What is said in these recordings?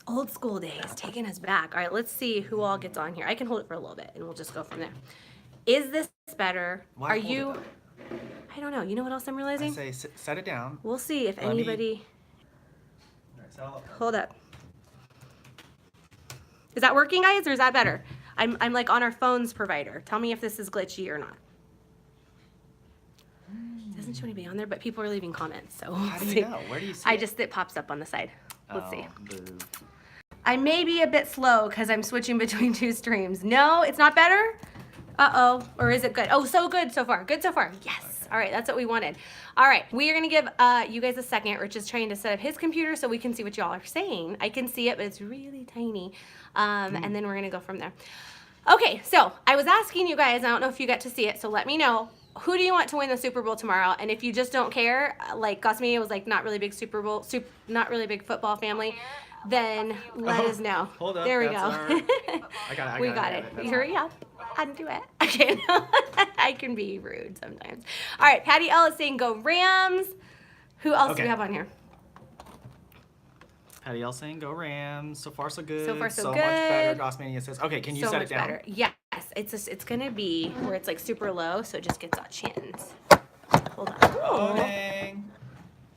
Old school days, taking us back. All right, let's see who all gets on here. I can hold it for a little bit, and we'll just go from there. Is this better? Why Are hold you? it, I don't know. You know what else I'm I realizing? say set it down. We'll see if Let me- anybody. All right, so Hold up. Is that working, guys, or is that better? I'm like on our phone's provider. Tell me if this is glitchy or not. Doesn't show anybody on there, but people are leaving comments, so we'll how do see. you know? Where do you see I it? just, it pops up on the side. Let's see. Boo. I may be a bit slow because I'm switching between two streams. No, it's not better? Uh-oh. Or is it good? Oh, so good so far. Good so far. Yes. Okay. All right, that's what we wanted. All right, we are going to give you guys a second. Rich is trying to set up his computer so we can see what y'all are saying. I can see it, but it's really tiny. And then we're going to go from there. Okay, so I was asking you guys, I don't know if you got to see it, so let me know. Who do you want to win the Super Bowl tomorrow? And if you just don't care, like Gosmia was like not really big Super Bowl, not really big football family, then let us know. Hold up, There we that's go. I got it. We got it. Hurry up. Undo it. Okay. I can be rude sometimes. All right. Patty L is saying go Rams. Who else do we have on here? Patty L saying go Rams. So far so good. So far so much good. better. Gossmania says, okay, can you So set much it down? better. Yes. It's gonna be where it's like super low, so it just gets our chins. Hold on. Oh, dang.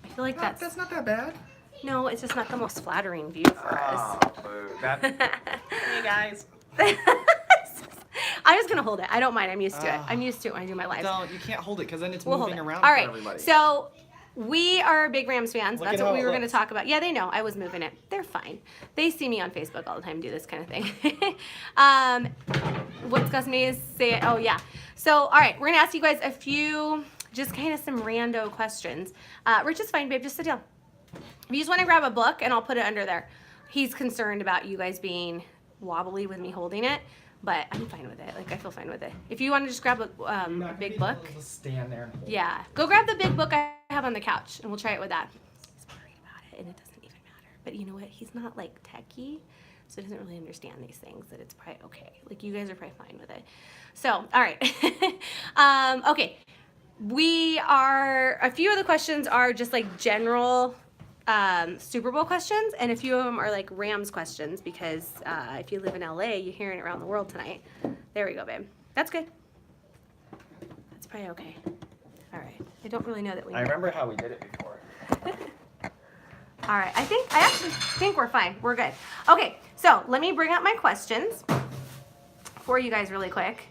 I feel like That's not that bad. no, it's just not the most flattering view for us. Oh, boo. Hey, guys. I'm just gonna hold it. I don't mind. I'm used to it. I'm used to it when I do my lives. Don't. You can't hold it because then it's We'll hold moving it. around All for right. everybody. So we are big Rams fans. Look That's at what how we it were going to looks. talk about. Yeah, they know I was moving it. They're fine. They see me on Facebook all the time do this kind of thing. What's Gusney say? Oh yeah. So all right, we're going to ask you guys a few, just kind of some rando questions. Rich is fine, babe. Just sit down. If you just want to grab a book, and I'll put it under there. He's concerned about you guys being wobbly with me holding it. But I'm fine with it. Like, I feel fine with it. If you want to just grab a big book. Just stand there. And hold Yeah. Go grab the big book I have on the couch, and we'll try it with that. He's worried about it, and it doesn't even matter. But you know what? He's not, like, techie, so he doesn't really understand these things, that it's probably okay. Like, you guys are probably fine with it. So, all right. Okay. A few of the questions are just, like, general Super Bowl questions, and a few of them are like Rams questions because if you live in LA, you're hearing it around the world tonight. There we go, babe. That's good. That's probably okay. All right. I don't really know that we. I remember how we did it before. All right. I actually think we're fine. We're good. Okay. So let me bring up my questions for you guys really quick.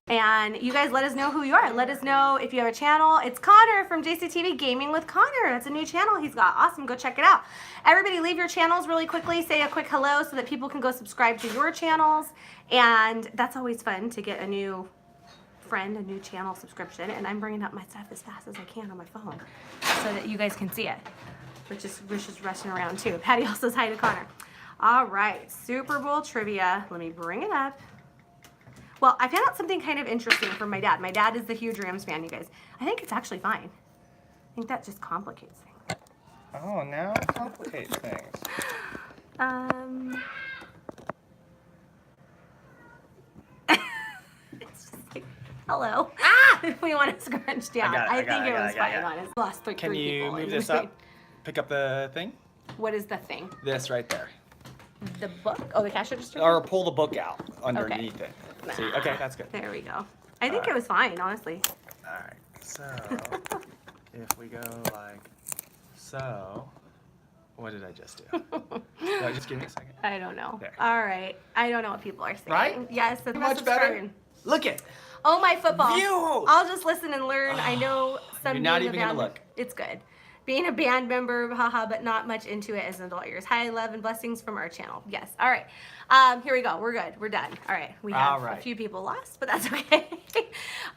And you guys let us know who you are. Let us know if you have a channel. It's Connor from JCTV Gaming with Connor. That's a new channel he's got. Awesome. Go check it out. Everybody leave your channels really quickly. Say a quick hello so that people can go subscribe to your channels. And that's always fun to get a new friend, a new channel subscription. And I'm bringing up my stuff as fast as I can on my phone so that you guys can see it. Rich is rushing around too. Patty also says hi to Connor. All right. Super Bowl trivia. Let me bring it up. Well, I found out something kind of interesting from my dad. My dad is the huge Rams fan, you guys. I think it's actually fine. I think that just complicates things. Oh, now it complicates things. It's just like, hello. Ah! We want to scrunch down. I think it was fine, honestly. Lost like Can three you people move in this between. up? Pick up the thing? What is the thing? This right there. The book? Oh, the cash register? Or pull the book out underneath it. See? Okay, that's good. There we go. I think it was fine, honestly. Alright, so if we go like so, what did I just do? Just give me a second. I don't know. There. All right. I don't know what people are saying. Right? Yes, that's Much better. Look it. Oh, my football. View. I'll just listen and learn. I know some. You're not being a even gonna band- look. It's good. Being a band member, haha, but not much into it as an adult years. Hi, love and blessings from our channel. Yes. All right. Here we go. We're good. We're done. All right. We have a few people lost, but that's okay.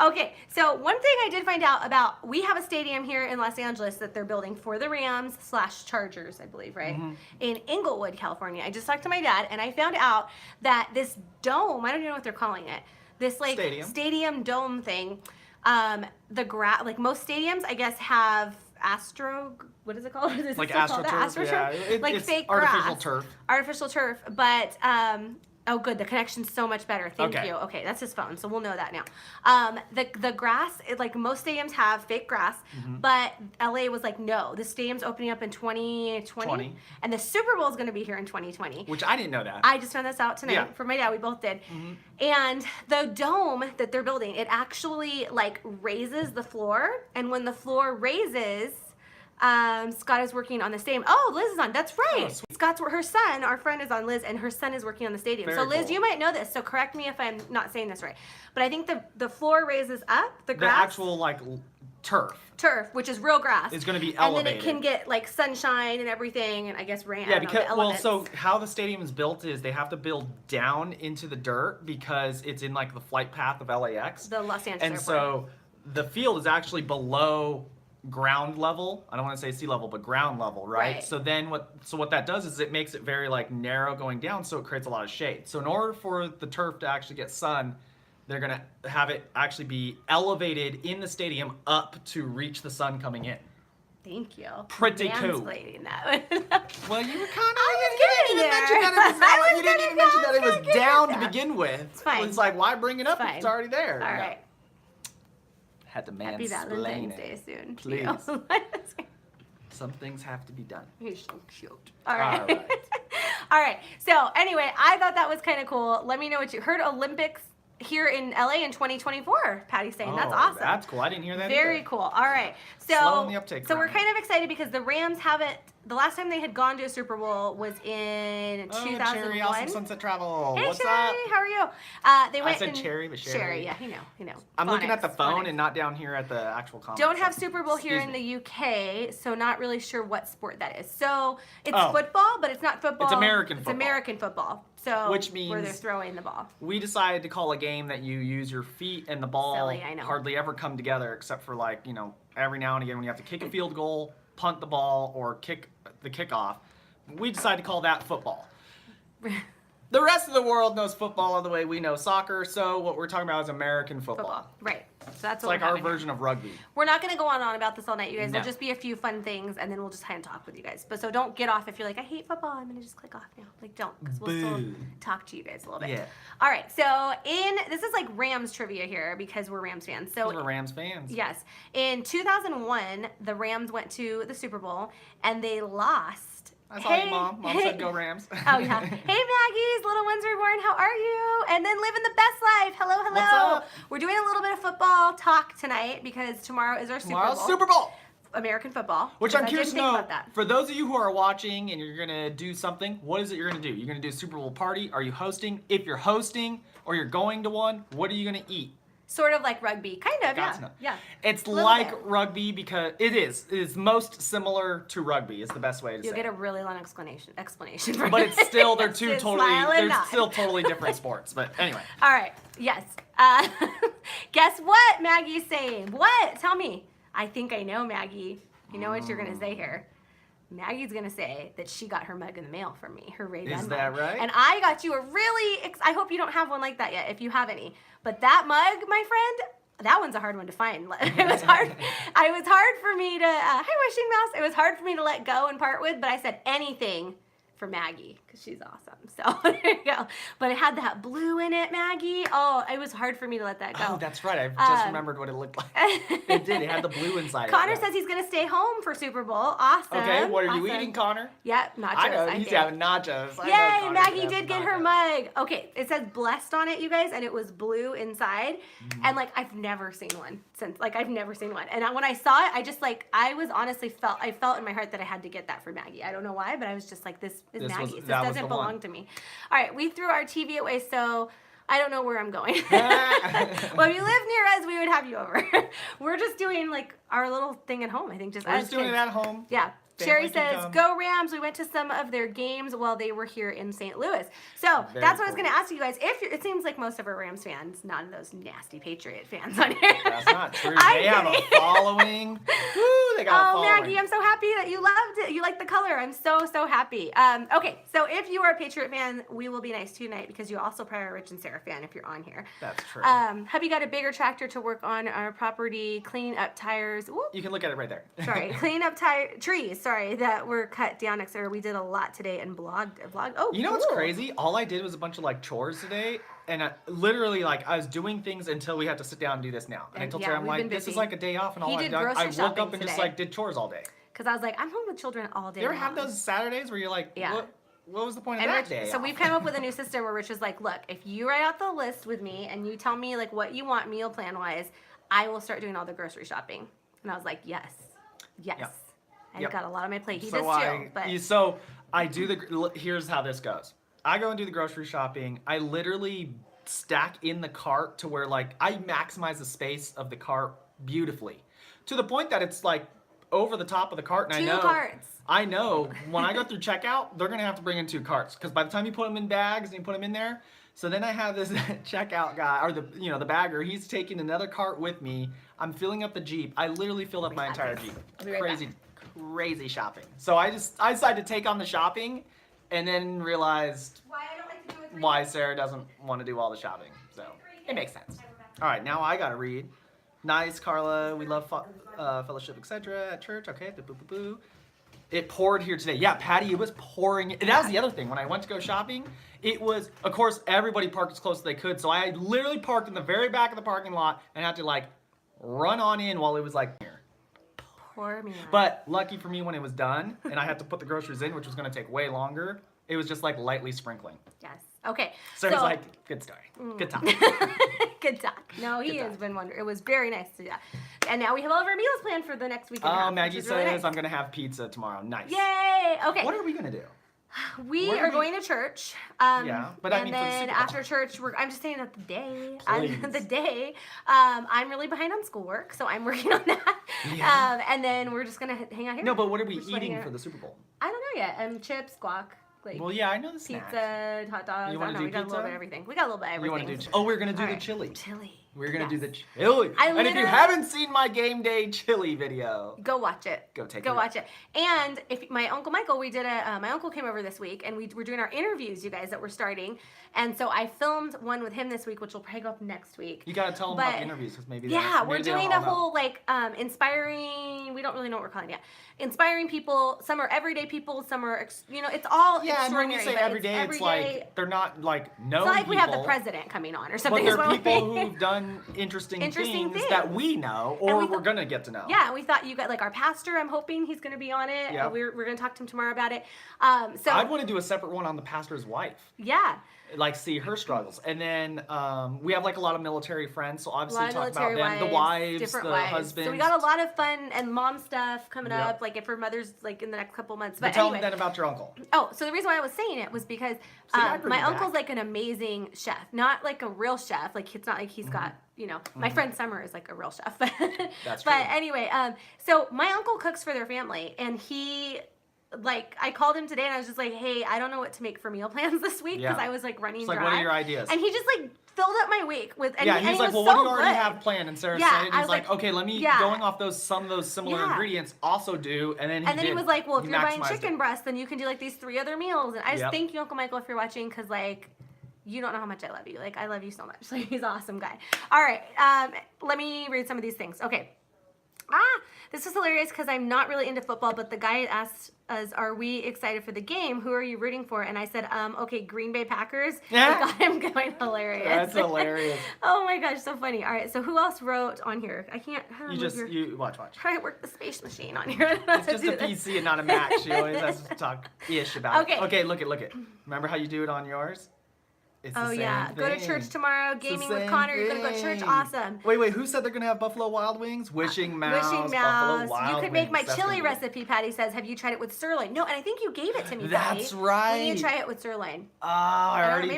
Okay. So one thing I did find out about, we have a stadium here in Los Angeles that they're building for the Rams / Chargers, I believe, right? Mm-hmm. In Inglewood, California. I just talked to my dad and I found out that this dome, I don't even know what they're calling it, this like stadium dome thing, like most stadiums, I guess, have what is it called? Is it Like still called that? AstroTurf, yeah. Like it's fake artificial grass. turf. Artificial turf. But Oh, good. The connection's so much better. Thank Okay. you. Okay, that's his phone, so we'll know that now. The grass, like most stadiums have fake grass, but LA was like, no, the stadium's opening up in 2020, and the Super Bowl is going to be here in 2020. Which I didn't know that. I just found this out tonight Yeah. from my dad. We both did. And the dome that they're building, it actually like raises the floor, and when the floor raises, Scott is working on the stadium. Oh, Liz is on. That's right. Scott's her son. Our friend is on Liz, and her son is working on the stadium. Very so Liz, cool. you might know this. So correct me if I'm not saying this right. But I think the floor raises up the grass. The actual like turf, which is real grass, is going to be and elevated. then it can get like sunshine and everything, and I guess rain. Yeah, I don't know, because the elements. so how the stadium is built is they have to build down into the dirt because it's in like the flight path of LAX. The Los Angeles and airport. so the field is actually below ground level. I don't want to say sea level, but ground level, right? So then what that does is it makes it very like narrow going down, so it creates a lot of shade. So in order for the turf to actually get sun, they're going to have it actually be elevated in the stadium up to reach the sun coming in. Thank you. Pretty cool. Mansplaining that. Well, you were kind of. I was You didn't even mention that it was down to Yeah. begin with. It's fine. It's like, why bring it up if Fine. it's already there? All No. right. Had to Happy mansplain Valentine's it. Day soon. Please. Some things have to be done. You're so cute. All right. All right. All right. So anyway, I thought that was kind of cool. Let me know what you heard. Olympics here in LA in 2024. Patty's saying that's awesome. That's cool. I didn't hear that Very either. cool. All right. So, Slow on the uptake so we're around kind of excited because the Rams haven't. The last time they had gone to a Super Bowl was in 2001. Cherry, awesome sunset travel. Hey, What's Sherry, up? how are you? They went. I said and, Cherry, but Sherry. Sherry, yeah, you know. I'm looking at the Phonics, phone phonics. and not down here at the actual conference. Don't have Super Bowl here in Excuse the UK, so not really sure what sport that is. So it's Oh. football, but it's not football. It's American It's football. American football. So Which where they're means- throwing the ball. We decided to call a game that you use your feet and the ball Silly, I know. hardly ever come together except for like, every now and again when you have to kick a field goal, punt the ball, or kick the kickoff. We decided to call that football. The rest of the world knows football the way we know soccer, so what we're talking about is American football. Right. So that's It's what like we're our having here. version of rugby. We're not going to go on about this all night, you guys. No. There'll just be a few fun things, and then we'll just kind of talk with you guys. But so don't get off if you're like, I hate football. I'm going to just click off now. Like, don't, because we'll still Boo. talk to you guys a little bit. Yeah. All right. So this is like Rams trivia here because we're Rams fans. So We're Rams fans. yes, in 2001, the Rams went to the Super Bowl and they lost. I saw you, Mom. Mom said go Rams. Oh, yeah. Hey, Maggie's little ones reborn. How are you? And then living the best life. Hello, hello. What's up? We're doing a little bit of football talk tonight because tomorrow is our Tomorrow's Super Bowl. Super Bowl. American football. Which because I'm I curious did to think know, about that. for those of you who are watching and you're going to do something, what is it you're going to do? You're going to do a Super Bowl party? Are you hosting? If you're hosting or you're going to one, what are you going to eat? Sort of like rugby. Kind of, Gotcha. yeah. Yeah. It's Little like bit. rugby because it is most similar to rugby is the best way to You'll say get a it. really long explanation for But it. it's still, they're two Just totally, smile and they're nod. still totally different sports. But anyway. All right. Yes. Guess what Maggie's saying? What? Tell me. I think I know, Maggie. You know what you're going to say here. Maggie's going to say that she got her mug in the mail from me, her Ray-Ban Is mug. that right? And I got you a really, I hope you don't have one like that yet, if you have any. But that mug, my friend, that one's a hard one to find. It was hard. It was hard for me to, hi, Wishing Mouse. It was hard for me to let go and part with, but I said anything for Maggie because she's awesome. So there you go. But it had that blue in it, Maggie. Oh, it was hard for me to let that go. Oh, that's right. I just remembered what it looked like. It did. It had the blue inside Connor it. says he's going to stay home for Super Bowl. Awesome. Okay, what are you Awesome. eating, Connor? Yeah, nachos. I know. He's think. having nachos. I know Yay, Connor's Maggie having did get her nachos. mug. Okay, it says blessed on it, you guys, and it was blue inside. Mm. And like I've never seen one since. Like I've never seen one. And when I saw it, I just like I was honestly I felt in my heart that I had to get that for Maggie. I don't know why, but I was just like, this is This was- Maggie. This that was doesn't the belong one. to me. All right, we threw our TV away, so I don't know where I'm going. Well, if you live near us, we would have you over. We're just doing like our little thing at home. I think just We're as just doing kids. it at home. Yeah. Family Sherry can says, come. go Rams. We went to some of their games while they were here in St. Louis. So Very that's what I was cool. going to ask you guys. It seems like most of our Rams fans, none of those nasty Patriot fans on here. That's not true. I'm They have a kidding. following. Woo, they got a Oh, following. Maggie, I'm so happy that you loved it. You like the color. I'm so, so happy. Okay, so if you are a Patriot fan, we will be nice tonight because you also probably are a Rich and Sarah fan if you're on here. That's true. Hubby got a bigger tractor to work on our property, clean up tires. Whoop. You can look at it right there. Sorry, clean up trees. sorry, that were cut down next year. We did a lot today and blogged. Oh, You know what's crazy? All I did was a bunch of like chores today, and literally like I was doing things until we had to sit down and do this now. And I told Sarah, I'm like, this is like a day off, and all I've done, I woke up and just like did chores all day. Because I was like, I'm home with children all day. You ever have those Saturdays where you're like, what was the point of that day? So we've come up with a new system where Rich is like, look, if you write out the list with me and you tell me like what you want meal plan wise, I will start doing all the grocery shopping. And I was like, yes. Yep. I've got a lot on my plate. He does too. But so I do here's how this goes. I go and do the grocery shopping. I literally stack in the cart to where like I maximize the space of the cart beautifully. To the point that it's like over the top of the cart, and I know when I go through checkout, they're gonna have to bring in 2 carts because by the time you put them in bags and you put them in there, so then I have this checkout guy or the bagger. He's taking another cart with me. I'm filling up the Jeep. I literally filled up my entire Jeep. Crazy shopping. So I decided to take on the shopping, and then realized why Sarah doesn't want to do all the shopping. So it makes sense. All right, now I gotta read. Nice, Carla. We love fellowship, etc. at church. Okay. It poured here today. Yeah, Patty, it was pouring. And that was the other thing. When I went to go shopping, it was, of course, everybody parked as close as they could. So I literally parked in the very back of the parking lot and had to like run on in while it was like here. Poor me. But lucky for me when it was done and I had to put the groceries in, which was going to take way longer, it was just like lightly sprinkling. Yes. Okay. So it was like, good story. Good talk. Good talk. No, he has been wonderful. It was very nice to do that. And now we have all of our meals planned for the next week and a half. Maggie says really nice. I'm going to have pizza tomorrow. Nice. Yay. Okay. What are we going to do? We are going to church. Yeah, but I mean, and then after church, I'm just saying that the day. I'm really behind on schoolwork, so I'm working on that. Yeah. And then we're just gonna hang out here. No, but what are we eating for the Super Bowl? I don't know yet. Chips, guac. Like, well, yeah, I know the snacks. Pizza, hot dogs. You want to do pizza? We got a little bit of everything. We got a little bit of everything. You want to do? We're gonna do the chili. Chili. We're gonna do the chili. And if you haven't seen my game day chili video, go watch it. Go watch it. And if my Uncle Michael, my uncle came over this week, and we were doing our interviews, you guys, that we're starting. And so I filmed one with him this week, which will probably go up next week. You gotta tell him about the interviews, because maybe we're doing a whole like inspiring. We don't really know what we're calling it yet. Inspiring people. Some are everyday people. Some are it's all extraordinary. And when you say everyday, it's like they're not like known. It's not like people, we have the president coming on or something. But they're people who've done interesting things that we know or we're gonna get to know. Yeah, we thought you got like our pastor. I'm hoping he's gonna be on it. Yep. We're gonna talk to him tomorrow about it. So I'd want to do a separate one on the pastor's wife. Yeah. Like see her struggles, and then we have like a lot of military friends, so obviously talk about them, wives, the wives, different the wives. husbands. So we got a lot of fun and mom stuff coming up, like for mothers, like in the next couple months. But tell them then about your uncle. Oh, so the reason why I was saying it was because my uncle's like an amazing chef, not like a real chef. Like it's not like he's got my friend Summer is like a real chef. That's true. But anyway, so my uncle cooks for their family, and he. Like I called him today and I was just like, hey, I don't know what to make for meal plans this week because I was like running dry. Like, what are your ideas? And he just like filled up my week with and he's like, well, what do you already have planned? And Sarah said it. And he's like, okay, let me going off some of those similar ingredients also do. And then he was like, well, if you're buying chicken breast, then you can do like these 3 other meals. And I just thank you, Uncle Michael, if you're watching, because like you don't know how much I love you. Like I love you so much. Like he's an awesome guy. All right, let me read some of these things. Okay. This was hilarious because I'm not really into football, but the guy asked us, are we excited for the game? Who are you rooting for? And I said, okay, Green Bay Packers. Yeah. I got him going hilarious. That's hilarious. Oh my gosh, so funny. All right, so who else wrote on here? I can't. You watch. Try to work the space machine on here. It's just a PC and not a Mac. She always has to talk ish about it. Okay, look it. Remember how you do it on yours? It's the same thing. Go to church tomorrow. Gaming with Connor. You're gonna go to church. Awesome. Wait. Who said they're gonna have Buffalo Wild Wings? Wishing Mouse. Buffalo Wild You could make my chili recipe. Patty says. Have you tried it with sirloin? No, and I think you gave it to me. That's right. We need to try it with sirloin. Oh, I already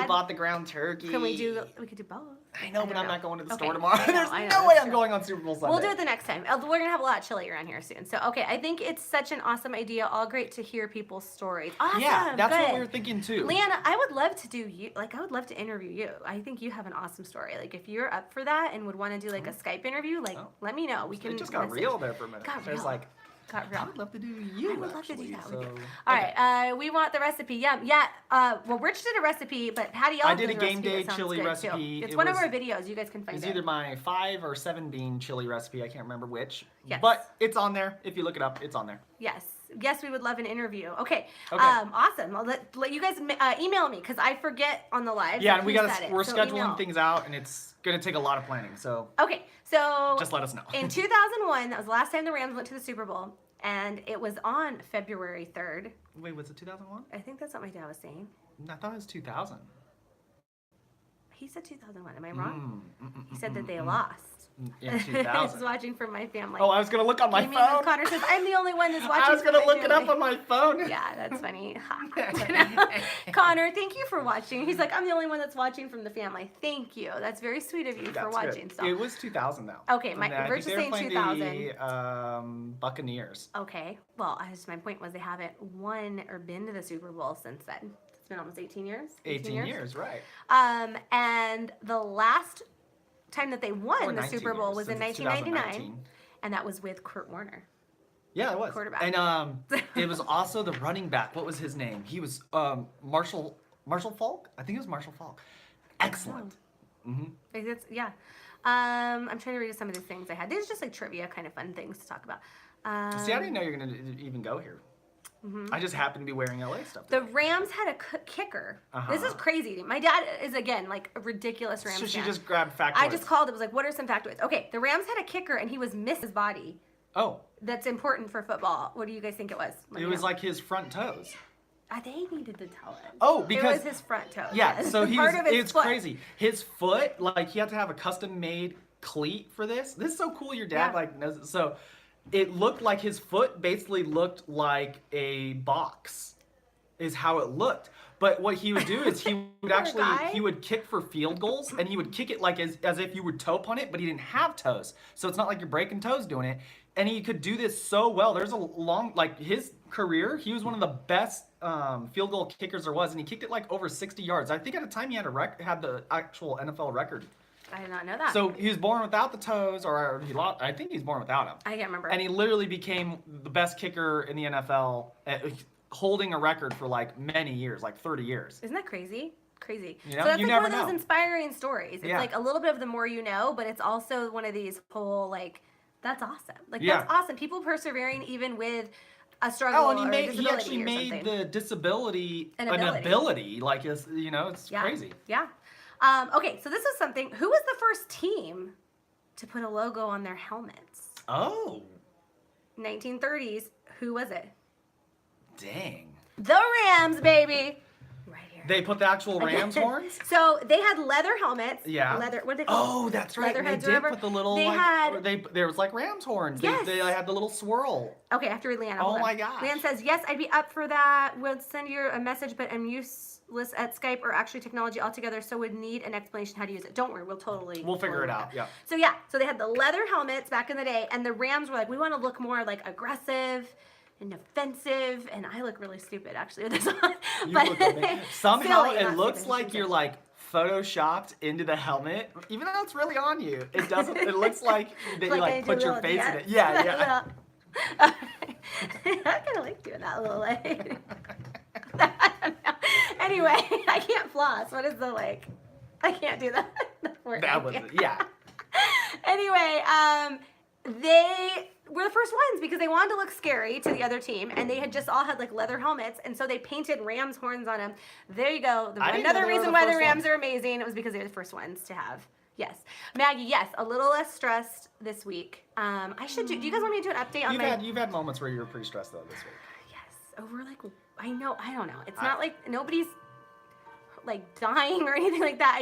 bought the ground turkey. Can we do? We could do both. I know, but I'm not going to the store tomorrow. There's no way I'm going on Super Bowl Sunday. We'll do it the next time. We're going to have a lot of chili around here soon. So, okay, I think it's such an awesome idea. All great to hear people's stories. Awesome. Yeah, that's what we were thinking too. Leanna, I would love to do you. Like, I would love to interview you. I think you have an awesome story. Like, if you're up for that and would want to do like a Skype interview, like, let me know. We can. It just got real there for a minute. Got real. There's like, got real. I would love to do you. I would love to do actually, that so, with you. All right, we want the recipe. Yeah. Well, Rich did a recipe, but Hattie Ellen I did a recipe game day that sounds chili good, recipe. Too. It's It one of was- our videos. You guys can find It's it. either my 5 or 7 bean chili recipe. I can't remember which. Yes. But it's on there. If you look it up, it's on there. Yes, we would love an interview. Okay. Okay. Awesome. I'll let you guys email me because I forget on the live. Yeah, and we're So scheduling email. things out, and it's gonna take a lot of planning. So Okay, so just let us know. in 2001, that was the last time the Rams went to the Super Bowl, and it was on February 3rd. Wait, was it 2001? I think that's what my dad was saying. I thought it was 2000. He said 2001. Am I wrong? He said that they lost. Yeah, I was 2000. watching from my family. Oh, I was gonna look on my Amy phone. Connor says, I'm the only one that's watching. I was from gonna my look it up family." on my phone. Yeah, that's funny. Connor, thank you for watching. He's like, I'm the only one that's watching from the family. Thank you. That's very sweet of you for That's watching. good. So. It was 2000 though. Okay, And I Rich think is they were saying playing 2000. The Buccaneers. Okay. Well, my point was they haven't won or been to the Super Bowl since then. It's been almost 18 years. 18 years, right? And the last time that they Or won the 19 Super Bowl years, was in since it's 1999, 2019. and that was with Kurt Warner. Yeah, it was. Quarterback. And it was also the running back. What was his name? He was Marshall Falk? I think it was Marshall Falk. Excellent. Like yeah. I'm trying to read some of the things I had. These are just like trivia, kind of fun things to talk about. See, I didn't know you were going to even go here. I just happened to be wearing LA stuff The today. Rams had a kicker. This is crazy. My dad is, again, like a ridiculous Rams So she fan. just grabbed factoids. I just called. It was like, what are some factoids? Okay, the Rams had a kicker, and he was missed his body. Oh, That's important for football. What do you guys think it was? Let it me was know. like his front toes. They needed to tell us. Oh, because it was his front toe. Yeah, yes. so he Part was. of his It's foot. crazy. His foot, like he had to have a custom made cleat for this. This is so cool. Your dad Yeah. like knows it. So it looked like his foot basically looked like a box, is how it looked. But what he would do is he would actually guy. he would kick for field goals, and he would kick it like as if you would toe punt it, but he didn't have toes. So it's not like you're breaking toes doing it. And he could do this so well. There's a long, like his career, he was one of the best field goal kickers there was, and he kicked it like over 60 yards. I think at a time he had had the actual NFL record. I did not know that. So he was born without the toes, or he lost. I think he's born without them. I can't remember. And he literally became the best kicker in the NFL, holding a record for like many years, like 30 years. Isn't that crazy? Crazy. You know, so that's you like never one of those know. inspiring stories. It's Yeah. like a little bit of the more you know, but it's also one of these whole like, that's awesome. Like Yeah. that's awesome. People persevering even with a struggle Oh, and or a he disability actually or made something. the disability An an ability. ability. Like it's it's Yeah. crazy. Yeah. Okay, so this is something. Who was the first team to put a logo on their helmets? Oh, 1930s. Who was it? dang. The Rams, baby. Right here. They put the actual Rams horns? So they had leather helmets. Yeah. Leather. What do they call? Oh, that's right. They Leatherheads or did whatever. put the little They like, had- or there was like Rams horns. Yes. They had the little swirl. Okay, I have to read Leanna. Oh Hold on. my gosh. Leanne says, yes, I'd be up for that. We'll send you a message, but I'm useless at Skype or actually technology altogether, so would need an explanation how to use it. Don't worry, we'll Figure it work out. Yeah. So yeah, so they had the leather helmets back in the day, and the Rams were like, we want to look more like aggressive and offensive, and I look really stupid actually with this on. You But- look amazing. Somehow Silly, it not looks stupid, like stupid. you're like photoshopped into the helmet, even though it's really on you. It doesn't. It looks like that you I like do put your little face in dance. it. Yeah, yeah. I kind of like doing that little like. I don't know. Anyway, I can't floss. What is the like? I can't do that. That was yeah. Anyway, they were the first ones because they wanted to look scary to the other team, and they had just all had like leather helmets, and so they painted Rams horns on them. There you go. I didn't know Another they were reason the why the first Rams ones. are amazing. It was because they were the first ones to have. Yes, Maggie. Yes, a little less stressed this week. I should do. Do you guys want me to do an update on You've had moments where you were pretty stressed though this week. Yes, over like I don't know. It's not like nobody's like dying or anything like that.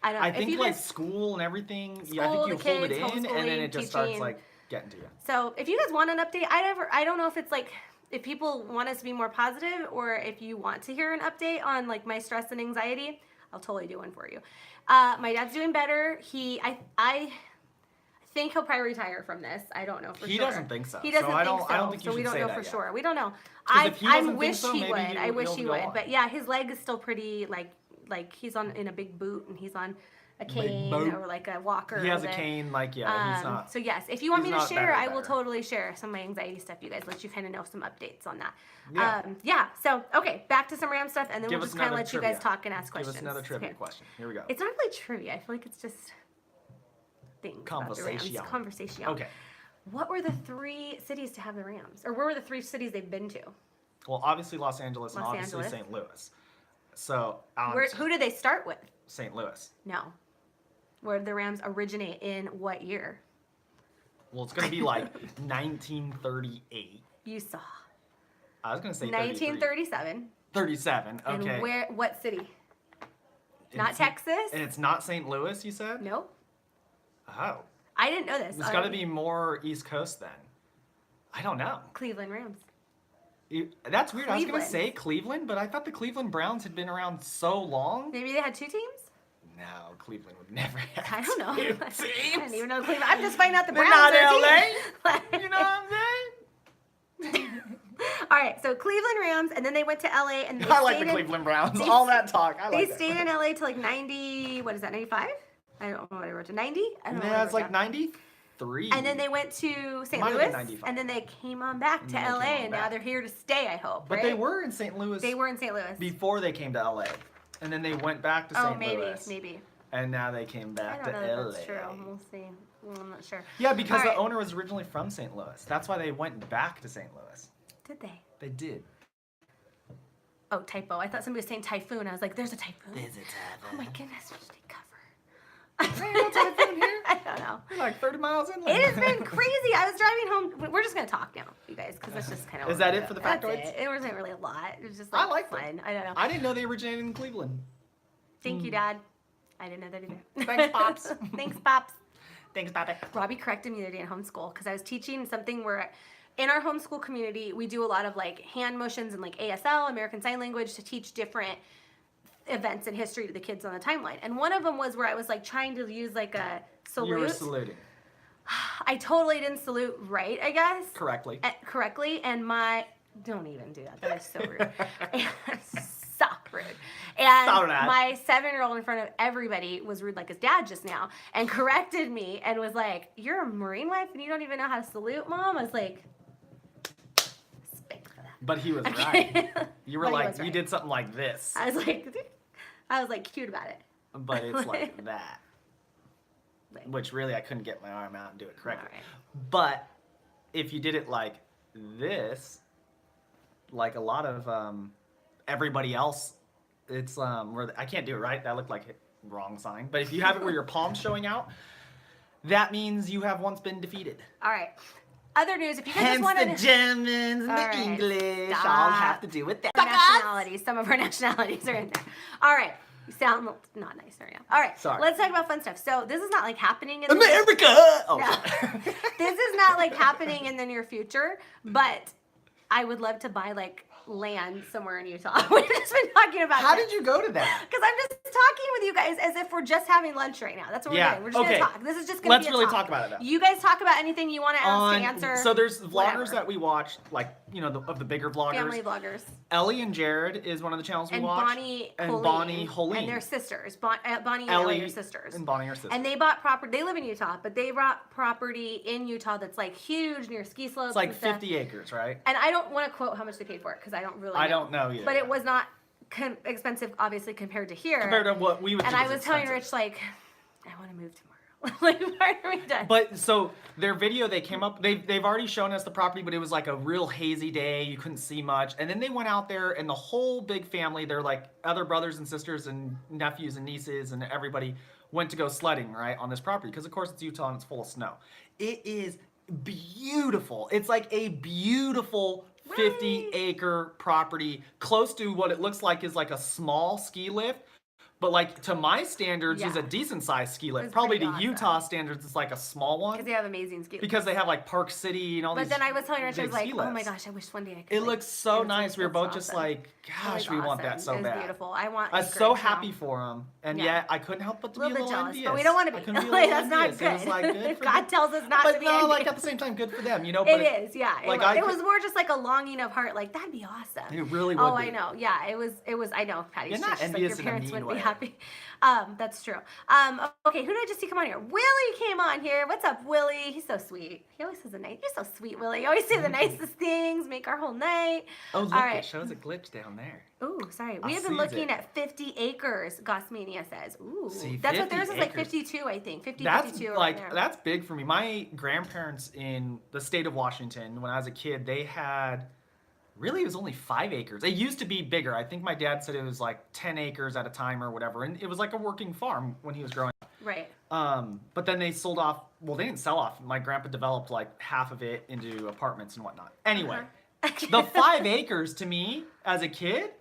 I don't know. I If think you like guys- school and everything. Yeah, I School, think the you hold it kids, in, and then it homeschooling, just starts teaching. like getting to you. So if you guys want an update, I don't know if it's like if people want us to be more positive or if you want to hear an update on like my stress and anxiety, I'll totally do one for you. My dad's doing better. I think he'll probably retire from this. I don't know for He sure. doesn't think so. He doesn't So I think so. I don't think you so we should don't say know that for yet. sure. We don't know. 'Cause if he I doesn't wish think so, he maybe would. I wish he'll he go would. on. But yeah, his leg is still pretty like he's on in a big boot and he's on a cane boat. or like a walker. He has a that- cane, like, yeah, he's not. So yes, if you want he's me to not share, better, I will better. totally share some of my anxiety stuff, you guys, let you kind of know some updates on that. Yeah. So, okay, back to some Ram stuff, and then Give we'll us just kind of another let you guys trivia. talk and ask questions. Give us another trivia Okay. question. Here we go. It's not really trivia. I feel like it's just things about the Rams. Conversation. Conversation. Okay. What were the 3 cities to have the Rams? Or where were the 3 cities they've been to? Well, obviously Los Angeles and Los obviously Angeles. St. Louis. So, Who did they start with? St. Louis. No. Where did the Rams originate in what year? Well, it's going to be like 1938. You saw. I was going to say 1937. 37. Okay. And what city? And Not it's- Texas? And it's not St. Louis, you said? Nope. Oh. I didn't know this. It's got to be more East Coast then. I don't know. Cleveland Rams. That's weird. I was going to Cleveland. say Cleveland, but I thought the Cleveland Browns had been around so long. Maybe they had 2 teams? No, Cleveland would never have I don't know. two I teams. didn't even know Cleveland. I'm just finding out the They're Browns not are a LA. team. You know what I'm saying? All right, so Cleveland Rams, and then they went to LA, and they I like stayed the in, Cleveland Browns. they- All that talk. I They like that. stayed in LA to like 90. What is that? 95? I don't know what I wrote to 90. I don't know. what I Yeah, it's wrote like down. 93. And then they went to St. Might have been Louis, 95. and then they came on back to And then they LA, came on and now back. they're here to stay. I hope. But right? they were in St. Louis They were in St. Louis. before they came to LA. And then they went back to Oh, St. maybe, Louis. maybe. And now they came I back don't know to if LA. that's true. We'll see. I'm not sure. Yeah, because All the right. owner was originally from St. Louis. That's why they went back to St. Louis. Did they? They did. Oh, typo. I thought somebody was saying typhoon. I was like, there's a typhoon. There's a Oh my goodness, we should take cover. Ain't no typhoon here. I don't know. We're like 30 miles in. It has been crazy. I was driving home. We're just gonna talk now, you guys, because that's just kind of. Is that it for the factoids? It wasn't really a lot. It was just I like like fun. them. I don't know. I didn't know they originated in Cleveland. Thank you, Dad. I didn't know that either. Thanks, Pops. Thanks, Pops. Thanks, Pappy. Robbie corrected me the other day in homeschool because I was teaching something where in our homeschool community, we do a lot of like hand motions and like ASL, American Sign Language, to teach different events in history to the kids on the timeline. And one of them was where I was like trying to use like a salute. You were saluting. I totally didn't salute right, I guess. Correctly. Correctly. And don't even do that. That is so rude. So rude. And So rude. my 7-year-old in front of everybody was rude like his dad just now and corrected me and was like, "You're a Marine wife and you don't even know how to salute, Mom?" I was like, "Respect for that." But he was right. You were But he like, was you right. did something like this. I was like cute about it. But it's like that. Like, Which really I couldn't get my arm out and do it correctly. Alright. But if you did it like this, like a lot of everybody else, it's where I can't do it right. That looked like a wrong sign. But if you have it where your palm's showing out, that means you have once been defeated. all right. Other news, if you guys Hence just want the to Germans and All the right, English stop. all have to do with that. nationalities. Some of our nationalities are in there. All right. You sound not nice right now. All right. Sorry. Let's talk about fun stuff. So this is not like happening in America! Oh, No. This is not like happening in the near future, but I would love to buy like land somewhere in Utah. We've just been talking about How this. did you go to that? Because I'm just talking with you guys as if we're just having lunch right now. That's what Yeah, we're doing. We're just okay. gonna talk. This is just gonna Let's be a really talk. talk about it, though. You guys talk about anything you want to ask to answer. So there's vloggers whatever. that we watch, like, you know, of the bigger vloggers. Family vloggers. Ellie and Jared is one of the channels we And watch. Bonnie and Colleen. Bonnie Holeen. And their sisters. Bonnie and Ellie are sisters. And Bonnie are sisters. And they bought property. They live in Utah, but they bought property in Utah that's like huge near ski slopes. It's like and stuff. 50 acres, right? And I don't want to quote how much they paid for it because I don't really. I don't know either. But it was not expensive, obviously, compared to here. Compared to what we would And think I is was telling expensive. Rich like, I want to move tomorrow. Like, why are we done? But so their video, they came up, they've already shown us the property, but it was like a real hazy day. You couldn't see much. And then they went out there and the whole big family, they're like other brothers and sisters and nephews and nieces and everybody went to go sledding, right, on this property. Because of course it's Utah and it's full of snow. It is beautiful. It's like a beautiful 50-acre property close to what it looks like is like a small ski lift. But like to my standards is Yeah. a decent sized ski lift. It's Probably to pretty awesome. Utah standards it's like a small one. Because they have amazing ski. Because they have like Park City and all But these. then I was telling Rich, I was big like, ski oh my lifts. gosh, I wish one day I could. It like, looks so it was nice. We were it's both just awesome. like, It gosh, was we want that awesome. so It was bad. beautiful. I want. I was acreage so now. happy for him, and Yeah. yet I couldn't help but to A little be a bit little jealous, envious. but we don't want to I be. couldn't be a little That's not envious. It was good. like good for God them. tells us not but to be no, like envious. at the same time, good for them, you know. It But is, yeah. like, It was more just like a longing of heart. Like that'd be awesome. It really would Oh, be. I know. Yeah, it was. I know, Patty. You're She's not just like envious your in a parents mean wouldn't be way. happy. That's true. Okay, who did I just see come on here? Willie came on here. What's up, Willie? He's so sweet. He always says you're so sweet, Willie. You always say the nicest things, make our whole night. Oh, look, all right. It shows a glitch down there. Ooh, sorry. We have been looking at 50 acres, Gossmania says. Ooh. See, that's what theirs is, like acres. 52, I think. 50, That's 52 like there. that's big for me. My grandparents in the state of Washington, when I was a kid, they had really it was only 5 acres. It used to be bigger. I think my dad said it was like 10 acres at a time or whatever, and it was like a working farm when he was growing up. Right. But then they sold off. Well, they didn't sell off. My grandpa developed like half of it into apartments and whatnot. Anyway, the 5 acres to me as a kid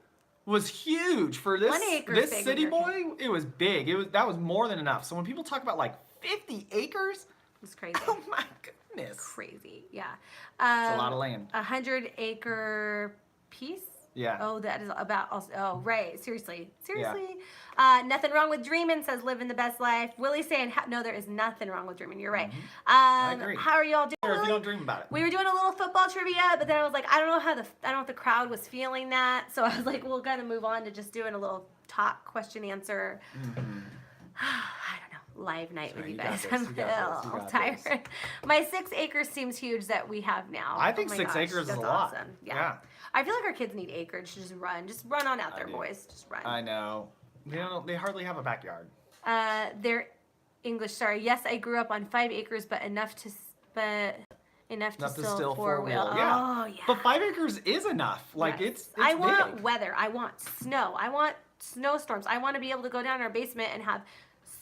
was huge for this city boy. It was big. That was more than enough. So when people talk about like 50 acres, it's crazy. Oh my goodness. Crazy. Yeah. It's a lot of land. 100-acre piece. Yeah. Oh, that is about also. Oh, right. Seriously. Yeah. Nothing wrong with dreaming, says living the best life. Willie's saying, no, there is nothing wrong with dreaming. You're right. I agree. How are y'all doing? Sure, if you don't dream about it. We were doing a little football trivia, but then I was like, I don't know if the crowd was feeling that. So I was like, we'll kind of move on to just doing a little talk, question, answer. I don't know. Live night with you guys. I'm tired. My 6 acres seems huge that we have now. I think 6 acres is a lot. Awesome. Yeah. I feel like our kids need acreage to just run. Just run on out there, boys. Just run. I know. They hardly have a backyard. They're English. Sorry. Yes, I grew up on 5 acres, but enough to still 4-wheel. Yeah. Oh yeah. But 5 acres is enough. Like it's I want big. weather. I want snow. I want snowstorms. I want to be able to go down our basement and have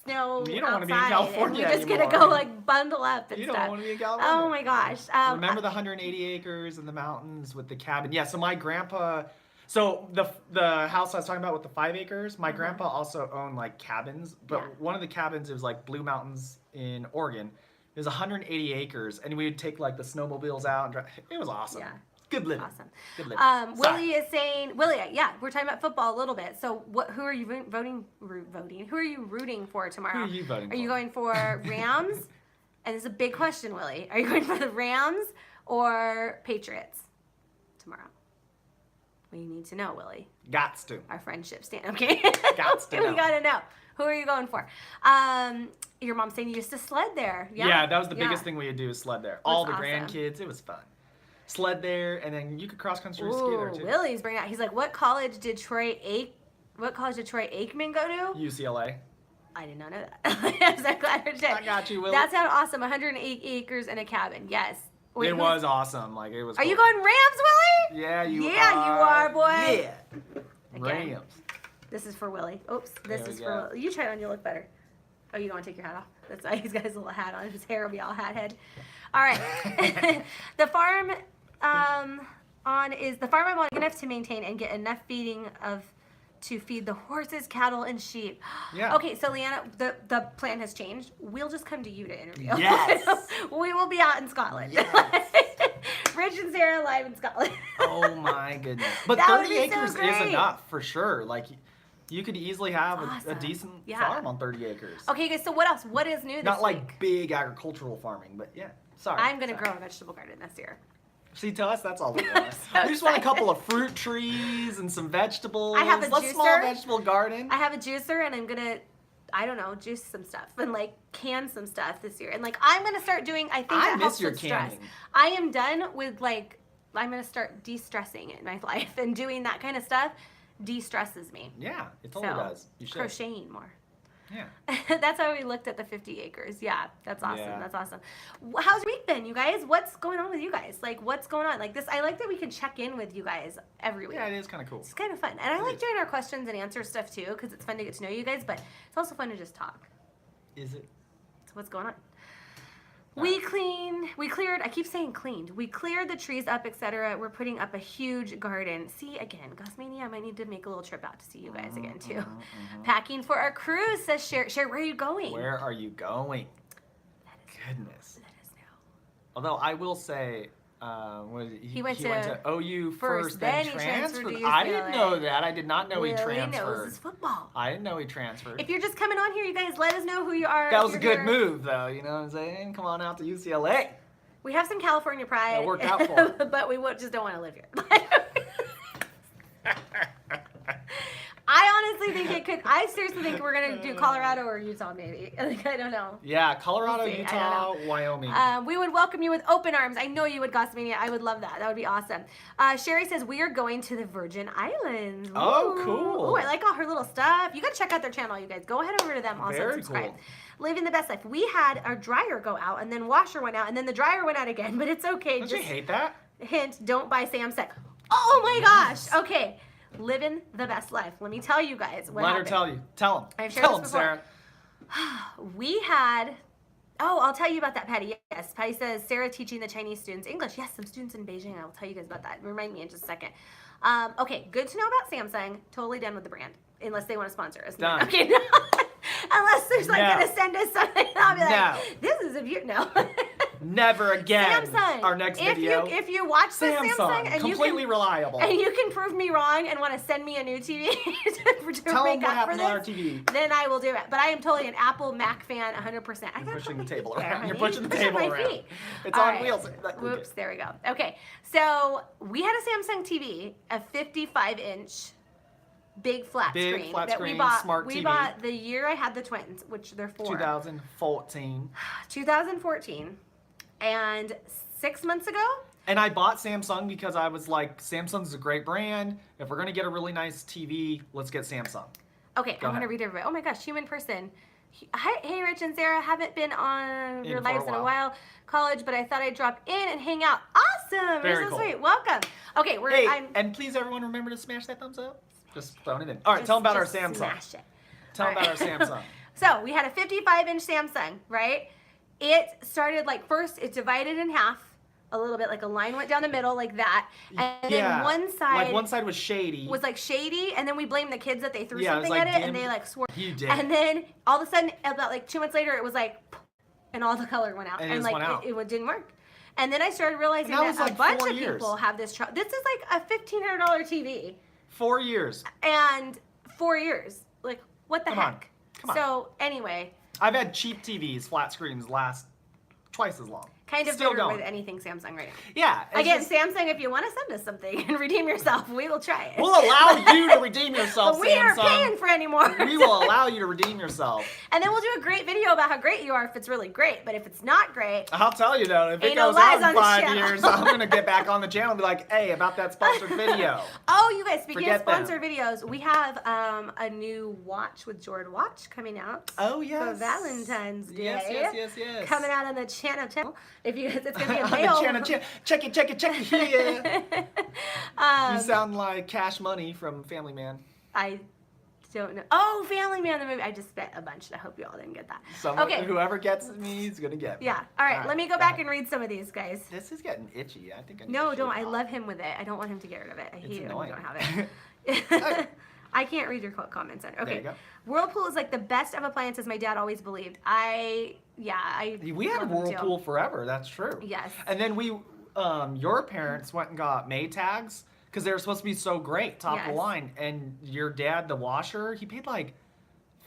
snow You don't outside, want to be in California and we're just anymore. gonna go like bundle up and You stuff. don't want to be in California. Oh my gosh. Remember the 180 acres in the mountains with the cabin? Yeah, so my grandpa, so the house I was talking about with the 5 acres, my grandpa also owned like cabins, but one of the cabins, it was like Blue Mountains in Oregon. It was 180 acres, and we would take like the snowmobiles out and drive. It was awesome. Yeah. Good living. Awesome. Good living. Willie is saying, yeah, we're talking about football a little bit. So who are you voting? Who are you rooting for tomorrow? Who are you voting for? Are you going for Rams? And it's a big question, Willie. Are you going for the Rams or Patriots tomorrow? We need to know, Willie. Gots to. Our friendship stand. Okay. Gots to know. We gotta know. Who are you going for? Your mom's saying you used to sled there. Yeah, that was the biggest thing we would do is sled there. All the awesome. grandkids, it was fun. Sled there, and then you could cross country ski there too. Willie's bringing out. He's like, what college did Troy Aikman go to? UCLA. I did not know that. I got you, Willie. That sounded awesome. 108 acres and a cabin. Yes. Wait, it was awesome. Like it was. Are cool. you going Rams, Willie? Yeah, you are. Yeah, you are, boy. Yeah. Again. Rams. This is for Willie. Oops. This is for Willie. You try it on. You look better. Oh, you don't want to take your hat off? That's why he's got his little hat on. His hair will be all hat head. All right. The farm the farm I'm on enough to maintain and get enough feeding to feed the horses, cattle, and sheep. Yeah. Okay, so Leanna, the plan has changed. We'll just come to you to interview. Yes. We will be out in Scotland. Yes. Rich and Sarah live in Scotland. Oh my goodness. But That 30 would be so acres is great. enough for sure. Like you could easily have a Awesome. decent Yeah. farm on 30 acres. Okay, guys, so what else? What is new this Not like week? big agricultural farming, but yeah. Sorry. I'm going to grow a vegetable garden this year. See, to us, that's all we want. So We just want a excited. couple of fruit trees and some vegetables. I have a Let's small juicer. vegetable garden. I have a juicer and I'm gonna, I don't know, juice some stuff and like can some stuff this year. And like I'm gonna start doing. I think I that miss helps your with stress. canning. I am done with like. I'm gonna start de-stressing in my life and doing that kind of stuff. De-stresses me. Yeah, it totally So, does. You should. Crocheting more. Yeah. That's how we looked at the 50 acres. Yeah, that's awesome. Yeah. That's awesome. How's your week been, you guys? What's going on with you guys? Like, what's going on? Like this, I like that we can check in with you guys every week. Yeah, it is kind of cool. It's kind of fun. And I like doing our questions and answer stuff too because it's fun to get to know you guys, but it's also fun to just talk. Is it? So what's going on? We cleared, I keep saying cleaned. We cleared the trees up, etc. We're putting up a huge garden. See, again, Gossmania, I might need to make a little trip out to see you guys again too. Packing for our cruise, says Sher. Sher, where are you going? Where are you going? Goodness. Let us know. Although I will say, he went to OU first, then then he transferred transferred. to I didn't UCLA. know that. I did not know he Willie transferred. knows his football. I didn't know he transferred. If you're just coming on here, you guys, let us know who you are. That if was a you're good here. move, though. You know what I'm saying? Come on out to UCLA. We have some California pride. That worked out for him. But we just don't want to live here. I honestly think I seriously think we're gonna do Colorado or Utah, maybe. Like, I don't know. Yeah, Colorado, We'll see. Utah, Wyoming. We would welcome you with open arms. I know you would, Gossmania. I would love that. That would be awesome. Sherry says we are going to the Virgin Islands. Oh, Ooh. cool. Ooh, I like all her little stuff. You gotta check out their channel, you guys. Go ahead over to them. Also Very subscribe. cool. Living the best life. We had our dryer go out, and then washer went out, and then the dryer went out again. But it's okay. Don't you hate that? Hint: don't buy Samsung. Oh my gosh. Okay. Living the best life. Let me tell you guys what happened. Let her tell you. Tell them. I've shared Tell them, this before. Sarah. We had, I'll tell you about that, Patty. Yes, Patty says, Sarah teaching the Chinese students English. Yes, some students in Beijing. I will tell you guys about that. Remind me in just a second. Okay, good to know about Samsung. Totally done with the brand. Unless they want to sponsor us. Done. Okay, no. Unless there's like going to send us something. I'll be like, this is a beautiful, no. Never again. Samsung. Our next video. If you watch the Samsung and completely reliable. And you can prove me wrong and want to send me a new TV to Tell them make what up for happened on our this, TV. then I will do it. But I am totally an Apple Mac fan, 100%. You're pushing the table there, around. You're honey. pushing the Pushing table my around. feet. It's All on right. wheels. Whoops, there we go. Okay, so we had a Samsung TV, a 55-inch big flat screen flat that screen, we bought. smart we TV. bought the year I had the twins, which they're 4. 2014. 2014. And 6 months ago, And I bought Samsung because I was like, Samsung's a great brand. If we're going to get a really nice TV, let's get Samsung. okay, I'm going to read everybody. Oh my gosh, human person. Hi, hey, Rich and Sarah. Haven't been on your lives in a while. College, but I thought I'd drop in and hang out. Awesome. Very You're so cool. sweet. Welcome. Okay, and please, everyone, remember to smash that thumbs up. Just throwing it in. All right, tell them about our Samsung. Smash it. Tell them about our Samsung. So we had a 55-inch Samsung, right? It started like first, it divided in half a little bit, like a line went down the middle like that, and then one side was shady. Was like shady, and then we blamed the kids that they threw Yeah, something like at it, and they like swore. You did. And then all of a sudden, about like 2 months later, it was like, and all the color went out, And and it like went out. it didn't work. And then I started realizing And that that was a like bunch 4 of years. people have this trouble. This is like a $1,500 TV, 4 years. and 4 years. Like, what the Come on. heck? Come on. So anyway, I've had cheap TVs, flat screens, last twice as long. kind of Still bitter going. with anything Samsung right now. Yeah. it's Again, just- Samsung, if you want to send us something and redeem yourself, we will try it. we'll allow you to redeem yourself, But we aren't Samsung. paying for any more. We will allow you to redeem yourself. And then we'll do a great video about how great you are if it's really great. But if it's not great, I'll tell you though, if it Ain't no goes out lies in on this 5 channel. years, I'm gonna get back on the channel and be like, hey, about that sponsored video. oh, you guys, speaking Forget of sponsored videos, we have a new watch with Jordan watch coming out. Oh yes. For Valentine's Day. Yes. Coming out on the channel. If you, it's gonna be a On the mail. channel, check it, yeah. You um, sound like Cash Money from Family Man. I don't know. Oh, Family Man, the movie. I just bet a bunch. I hope you all didn't get that. Whoever gets me is gonna get me. Yeah. All right. Let me go back and read some of these, guys. This is getting itchy. I think I need No, to don't. shave I it love off. him with it. I don't want him to get rid of it. I hate it when annoying. you don't have it. Okay. I can't read your comments on it. Okay. you go. Whirlpool is like the best of appliances my dad always believed. We had love them too. Whirlpool forever. That's true. Yes. And then your parents went and got Maytags because they were supposed to be so great, top of the Yes. line. And your dad, the washer, he paid like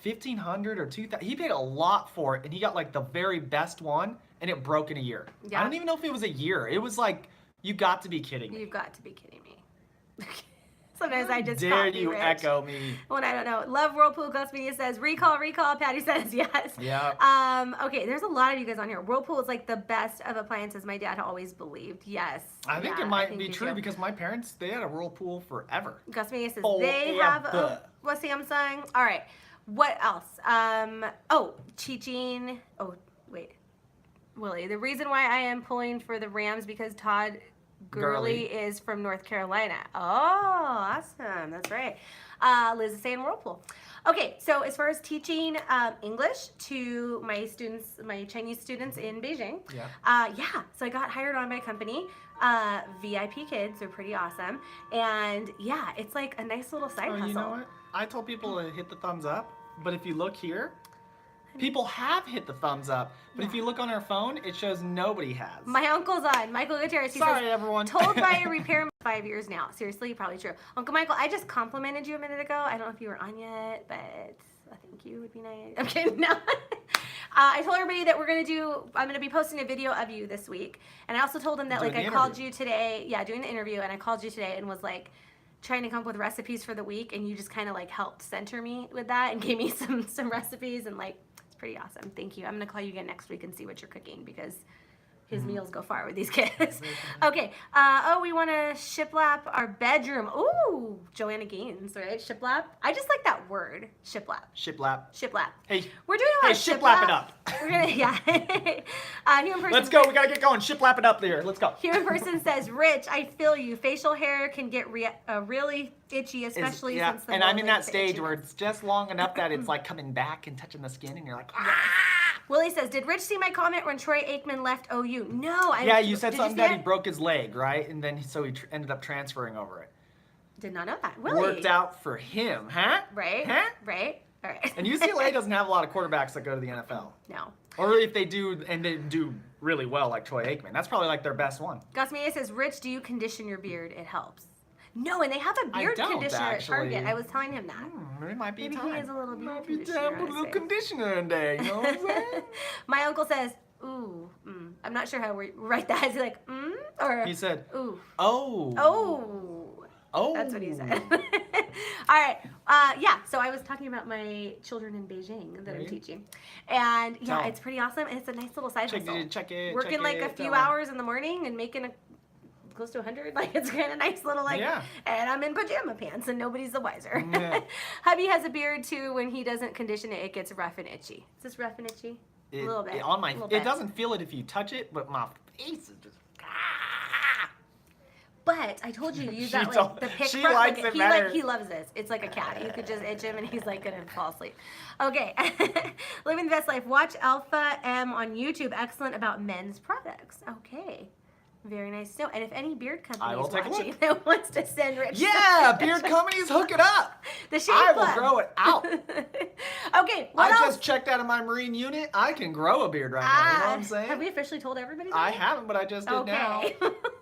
$1,500 or $2,000. He paid a lot for it, and he got like the very best one, and it broke in a year. Yeah. I don't even know if it was a year. It was like, you got to be kidding me. You've got to be kidding me. Sometimes I just Dare copy you Rich. echo me? When I don't know. Love Whirlpool. Gus Media says recall. Patty says yes. Yeah. Okay, there's a lot of you guys on here. Whirlpool is like the best of appliances my dad always believed. Yes. I think Yeah, it might think be you true do. because my parents, they had a Whirlpool forever. Gus Media says Oh, they yeah, have a Samsung. All right. What else? Teaching. Oh, wait. Willie, the reason why I am pulling for the Rams because Todd Gurley is from North Carolina. Oh, awesome. That's right. Liz is saying Whirlpool. Okay, so as far as teaching English to my students, my Chinese students in Beijing, so I got hired on by a company. VIP kids are pretty awesome. And yeah, it's like a nice little side hustle. You know what? I told people to hit the thumbs up, but if you look here, people have hit the thumbs up. But if you look on our phone, it shows nobody has. My uncle's on. Michael Gutierrez. He Sorry, says, everyone. Told by a repairman 5 years now. Seriously, probably true. Uncle Michael, I just complimented you a minute ago. I don't know if you were on yet, but a thank you would be nice. I'm kidding. No. I told everybody that I'm going to be posting a video of you this week. And I also told them that, like, I called you today. Yeah, doing the interview. And I called you today and was like, trying to come up with recipes for the week, and you just kind of like helped center me with that and gave me some recipes, and like it's pretty awesome. Thank you. I'm gonna call you again next week and see what you're cooking because his meals go far with these kids. Okay. We want to shiplap our bedroom. Ooh, Joanna Gaines, right? Shiplap. I just like that word. Shiplap. Shiplap. Shiplap. Hey. We're doing a lot of shiplap it up. We're gonna, yeah. Human person. Let's go. We gotta get going. Shiplap it up there. Let's go. Human person says, Rich, I feel you. Facial hair can get really itchy, especially since the and I'm in that the stage itchiness. where it's just long enough that it's like coming back and touching the skin, and you're like, ah. Willie says, did Rich see my comment when Troy Aikman left OU? No. Yeah, you said did something you see that he broke his leg, right? And then so he ended up transferring over it. Did not know that. Willie. Worked out for him, huh? Right. Huh? Right. All right. And UCLA doesn't have a lot of quarterbacks that go to the NFL. No. Or if they do, and they do really well, like Troy Aikman. That's probably like their best one. Gosmia says, Rich, do you condition your beard? It helps. No, and they have a beard conditioner at Target. I was telling him that. It might be Maybe time. he has a little beard Might be conditioner. time to put a little conditioner in there, you know what I'm saying? My uncle says, ooh, I'm not sure how we write that. Is he like, or He said, ooh, oh. oh. Oh. That's what he said. All right. Yeah, so I was talking about my children in Beijing that I'm teaching. And yeah, Tell 'em. it's pretty awesome. And it's a nice little side hustle. Check it. Working check like it, a few tell 'em. hours in the morning and making close to 100. Like it's kind of nice little like, Yeah. and I'm in pajama pants and nobody's the wiser. Yeah. Hubby has a beard too. When he doesn't condition it, it gets rough and itchy. Is this rough and itchy? A little bit. On my, a little it bit. doesn't feel it if you touch it, but my face is just. But I told you to use She that like told- the pick she front. likes Like, it he better. he loves this. It's like a cat. You could just itch him and he's like gonna fall asleep. Okay. Living the best life. Watch Alpha M on YouTube. Excellent about men's products. Okay. Very nice to know. And if any beard company I will is take a watching look. that wants to send Rich Yeah, beard companies, hook it up. the shave I will club. grow it out. Okay. What I else? just checked out of my Marine unit. I can grow a beard right now. You know what I'm saying? Have we officially told everybody that? I haven't, but I just did now. Okay.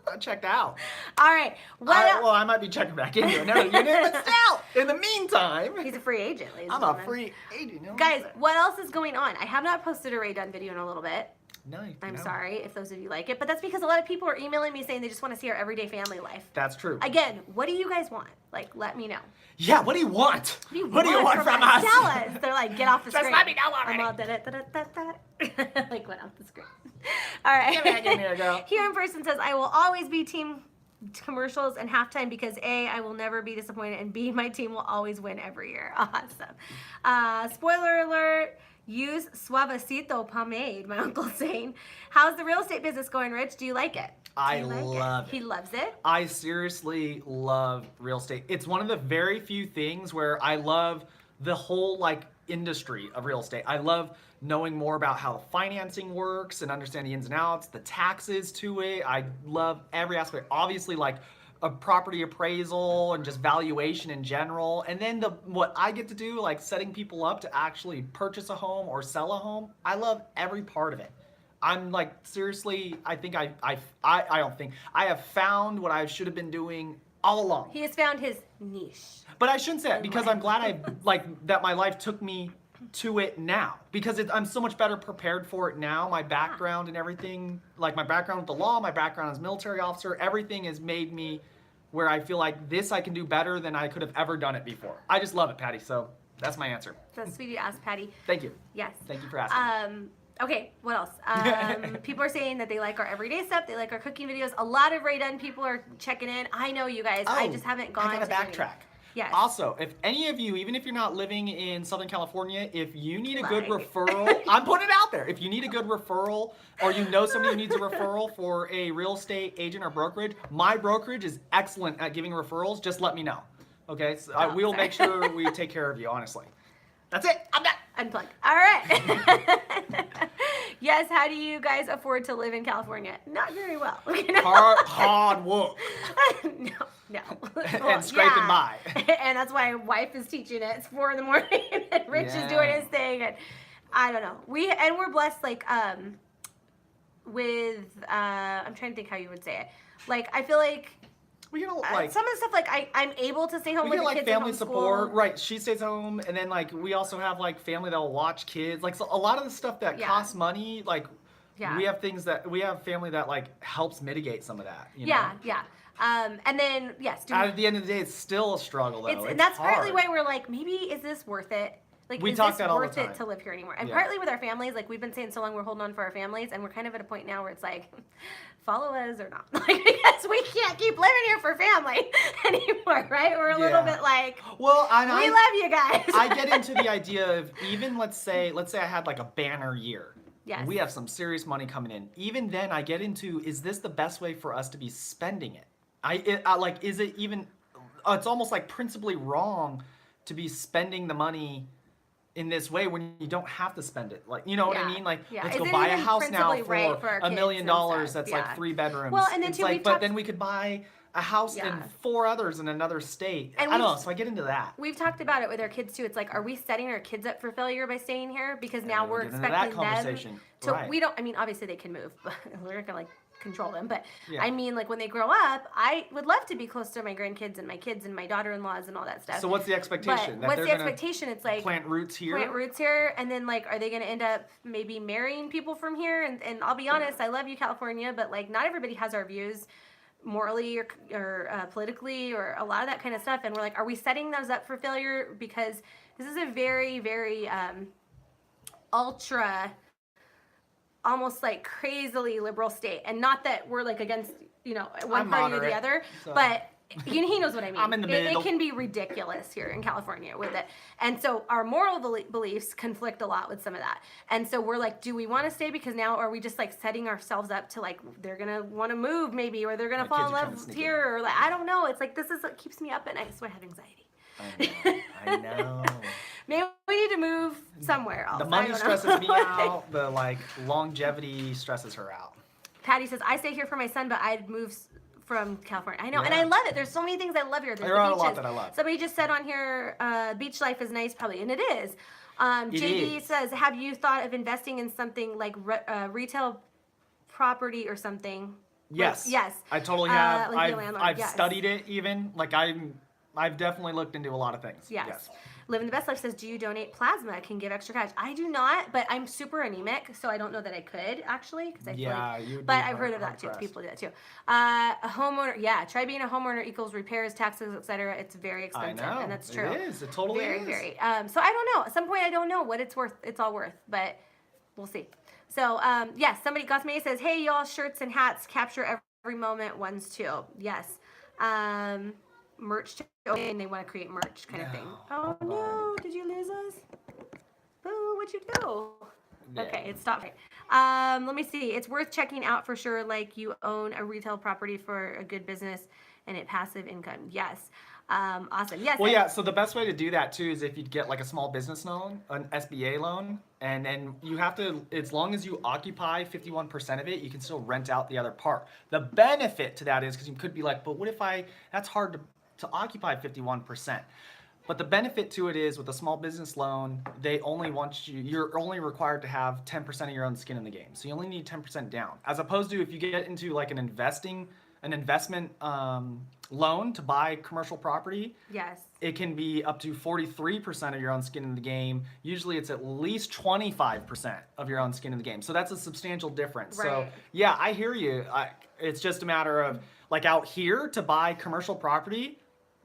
I checked out. All right. What else? Well, I might be checking back into another unit, but still, in the meantime, He's a free agent, ladies I'm and a gentlemen. free agent. You know what Guys, I'm saying? what else is going on? I have not posted a Ray Dunn video in a little bit. No, I'm no. sorry if those of you like it, but that's because a lot of people are emailing me saying they just want to see our everyday family life. That's true. Again, what do you guys want? Like, let me know. Yeah, what do you want? What do you want from us? Tell us. They're like, get off the Just screen. let me know already. I'm all da-da-da-da-da-da. Like, went off the screen. All right. Get back in here, girl. Here in person says, I will always be team commercials and halftime because A, I will never be disappointed, and B, my team will always win every year. Awesome. Spoiler alert. Use Suavecito pomade, my uncle's saying. How's the real estate business going, Rich? Do you like it? I love it. He loves it. I seriously love real estate. It's one of the very few things where I love the whole like industry of real estate. I love knowing more about how the financing works and understanding the ins and outs, the taxes to it. I love every aspect. Obviously, like a property appraisal and just valuation in general. And then what I get to do, like setting people up to actually purchase a home or sell a home. I love every part of it. I'm like, seriously, I think I don't think, I have found what I should have been doing all along. He has found his niche. But I shouldn't say that because I'm glad that my life took me to it now because I'm so much better prepared for it now. My background and everything, like my background with the law, my background as a military officer, everything has made me where I feel like this I can do better than I could have ever done it before. I just love it, Patty. So that's my answer. That's sweet to ask, Patty. Thank you. Yes. Thank you for asking. Okay, what else? People are saying that they like our everyday stuff. They like our cooking videos. A lot of Ray Dunn people are checking in. I know you guys. I just haven't gone I gotta to any. backtrack. Yes. Also, if any of you, even if you're not living in Southern California, if you need a good Lying. referral, I'm putting it out there. If you need a good referral or you know somebody who needs a referral for a real estate agent or brokerage, my brokerage is excellent at giving referrals. Just let me know. Okay? So we will make sure we take care of you, honestly. That's it. I'm done. Unplug. All right. Yes, how do you guys afford to live in California? Not very well. You know? Hard work. No. And scraping by. And that's why my wife is teaching it. It's 4 in the morning and Rich is doing his thing. And I don't know. We're blessed like with I'm trying to think how you would say it. Like I feel like We get like some of the stuff like I'm able to stay home we with get the like kids family at homeschool. support, right? She stays home, and then like we also have like family that will watch kids. Like so a lot of the stuff that costs money, like we have things that we have family that like helps mitigate some of that. You know? Yeah. And then, yes. At the end of the day, it's still a struggle, though. And that's hard. partly why we're like, maybe is this worth it? Like, We is talk this that all the worth it time. to live here anymore? And Yeah. partly with our families, like we've been saying so long, we're holding on for our families, and we're kind of at a point now where it's like, follow us or not, like, because we can't keep living here for family anymore, right? We're a little bit like, well, we love you guys. I get into the idea of even let's say I had like a banner year. Yes. We have some serious money coming in. Even then, I get into, is this the best way for us to be spending it? Like, is it even? It's almost like principally wrong to be spending the money in this way when you don't have to spend it. Like, you know what I mean? Like, let's Is go it buy a even house now principally right for our $1 kids million. and stuff? That's Yeah. like 3 bedrooms. Well, and then it's too, like, we've but talked- then we could buy a house in 4 others in another state. And I don't we've- know. So I get into that. We've talked about it with our kids too. It's like, are we setting our kids up for failure by staying here? Because now we'll we're get into that expecting them conversation. to. Right. We don't. I mean, obviously they can move, but we're not gonna like control them. But Yeah. I mean, like when they grow up, I would love to be close to my grandkids and my kids and my daughter-in-laws and all that stuff. So what's the But expectation? That what's they're the gonna expectation? It's like plant roots here. plant roots here, and then like, are they going to end up maybe marrying people from here? And I'll be honest, I love you, California, but like not everybody has our views morally or politically or a lot of that kind of stuff. And we're like, are we setting those up for failure? Because this is a very, very ultra, almost like crazily liberal state. And not that we're like against, one I'm party or moderate, the other, so. but he knows what I mean. I'm in the middle. It can be ridiculous here in California with it. And so our moral beliefs conflict a lot with some of that. And so we're like, do we want to stay? Because now are we just like setting ourselves up to like, they're going to want to move maybe, or they're going to fall in kids are trying to love sneak here, or like, I don't know. It's like, this is what keeps me up at night. So I have anxiety. I know. Maybe we need to move somewhere else. The I money don't stresses know. me out. The like longevity stresses her out. Patty says, I stay here for my son, but I'd move from California. I know, and Yeah. I love it. There's so many things I love here. There's There the are a beaches. lot that I love. Somebody just said on here, beach life is nice, probably, and it is. JD is. says, have you thought of investing in something like retail property or something? Yes. Like, yes. I totally have. like be a landlord, I've yes. studied it even. Like I've definitely looked into a lot of things. Yes. Living the Best Life says, do you donate plasma? Can give extra cash. I do not, but I'm super anemic, so I don't know that I could actually, because I feel like, you would but be I've heard of that hard too. pressed. People do that too. A homeowner, try being a homeowner equals repairs, taxes, etc. It's very expensive, I know. and that's true. It is. It totally very, is. very. So I don't know. At some point, I don't know what it's worth. It's all worth, but we'll see. So yes, somebody Gosmay says, hey y'all, shirts and hats capture every moment. Ones too. Yes. Merch too. And they want to create merch kind of thing. Oh no, did you lose us? Boo, what'd you do? Yeah. Okay, it stopped. Let me see. It's worth checking out for sure. Like you own a retail property for a good business and it passive income. Yes. Awesome. Yes. Well, yeah. So the best way to do that too is if you get like a small business loan, an SBA loan, and then you have to, as long as you occupy 51% of it, you can still rent out the other part. The benefit to that is because you could be like, but what if that's hard to occupy 51%. But the benefit to it is with a small business loan, they only want you're only required to have 10% of your own skin in the game. So you only need 10% down. As opposed to if you get into like an investment loan to buy commercial property, Yes. it can be up to 43% of your own skin in the game. Usually it's at least 25% of your own skin in the game. So that's a substantial difference. So Right. yeah, I hear you. It's just a matter of like out here to buy commercial property,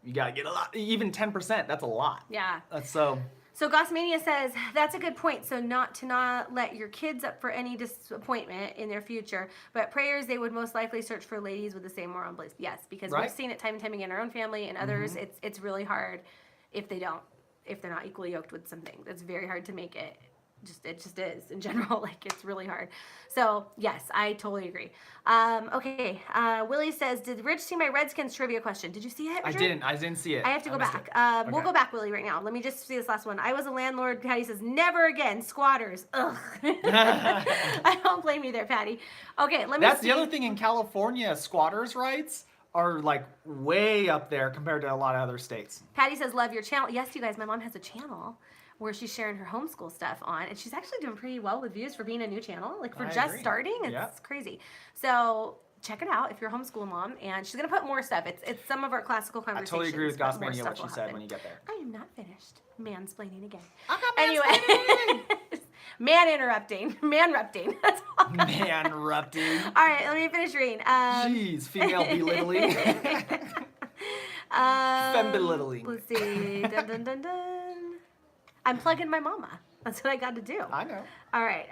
you gotta get a lot, even 10%, that's a lot. Yeah. That's so. So Gossmania says, that's a good point. So not let your kids up for any disappointment in their future, but prayers they would most likely search for ladies with the same moral beliefs. Yes, because Right. we've seen it time and time again in our own family and others. It's really hard if they're not equally yoked with something. It's very hard to make it. It just is in general. Like it's really hard. So yes, I totally agree. Okay. Willie says, did Rich see my Redskins trivia question? Did you see it, Richard? I didn't see it. I have to go missed back. it. We'll Okay. go back, Willie, right now. Let me just see this last one. I was a landlord. Patty says, never again. Squatters. Ugh. I don't blame you there, Patty. Okay, let me That's see. the other thing in California, squatters' rights are like way up there compared to a lot of other states. Patty says, love your channel. Yes, you guys, my mom has a channel where she's sharing her homeschool stuff on, and she's actually doing pretty well with views for being a new channel. Like for I just agree. starting, it's Yeah. crazy. So check it out if you're a homeschool mom, and she's gonna put more stuff. It's some of our classical I conversations. totally agree with but more Gossmania stuff what she will said happen. when you get there. I am not finished mansplaining again. I'm not Anyway, Man interrupting. Man-rupting. That's all. Man-rupting. All right, let me finish reading. Jeez, female belittling. Fem-belittling. Let's see. Dun, dun, dun, dun. I'm plugging my mama. That's what I got to do. I know. All right.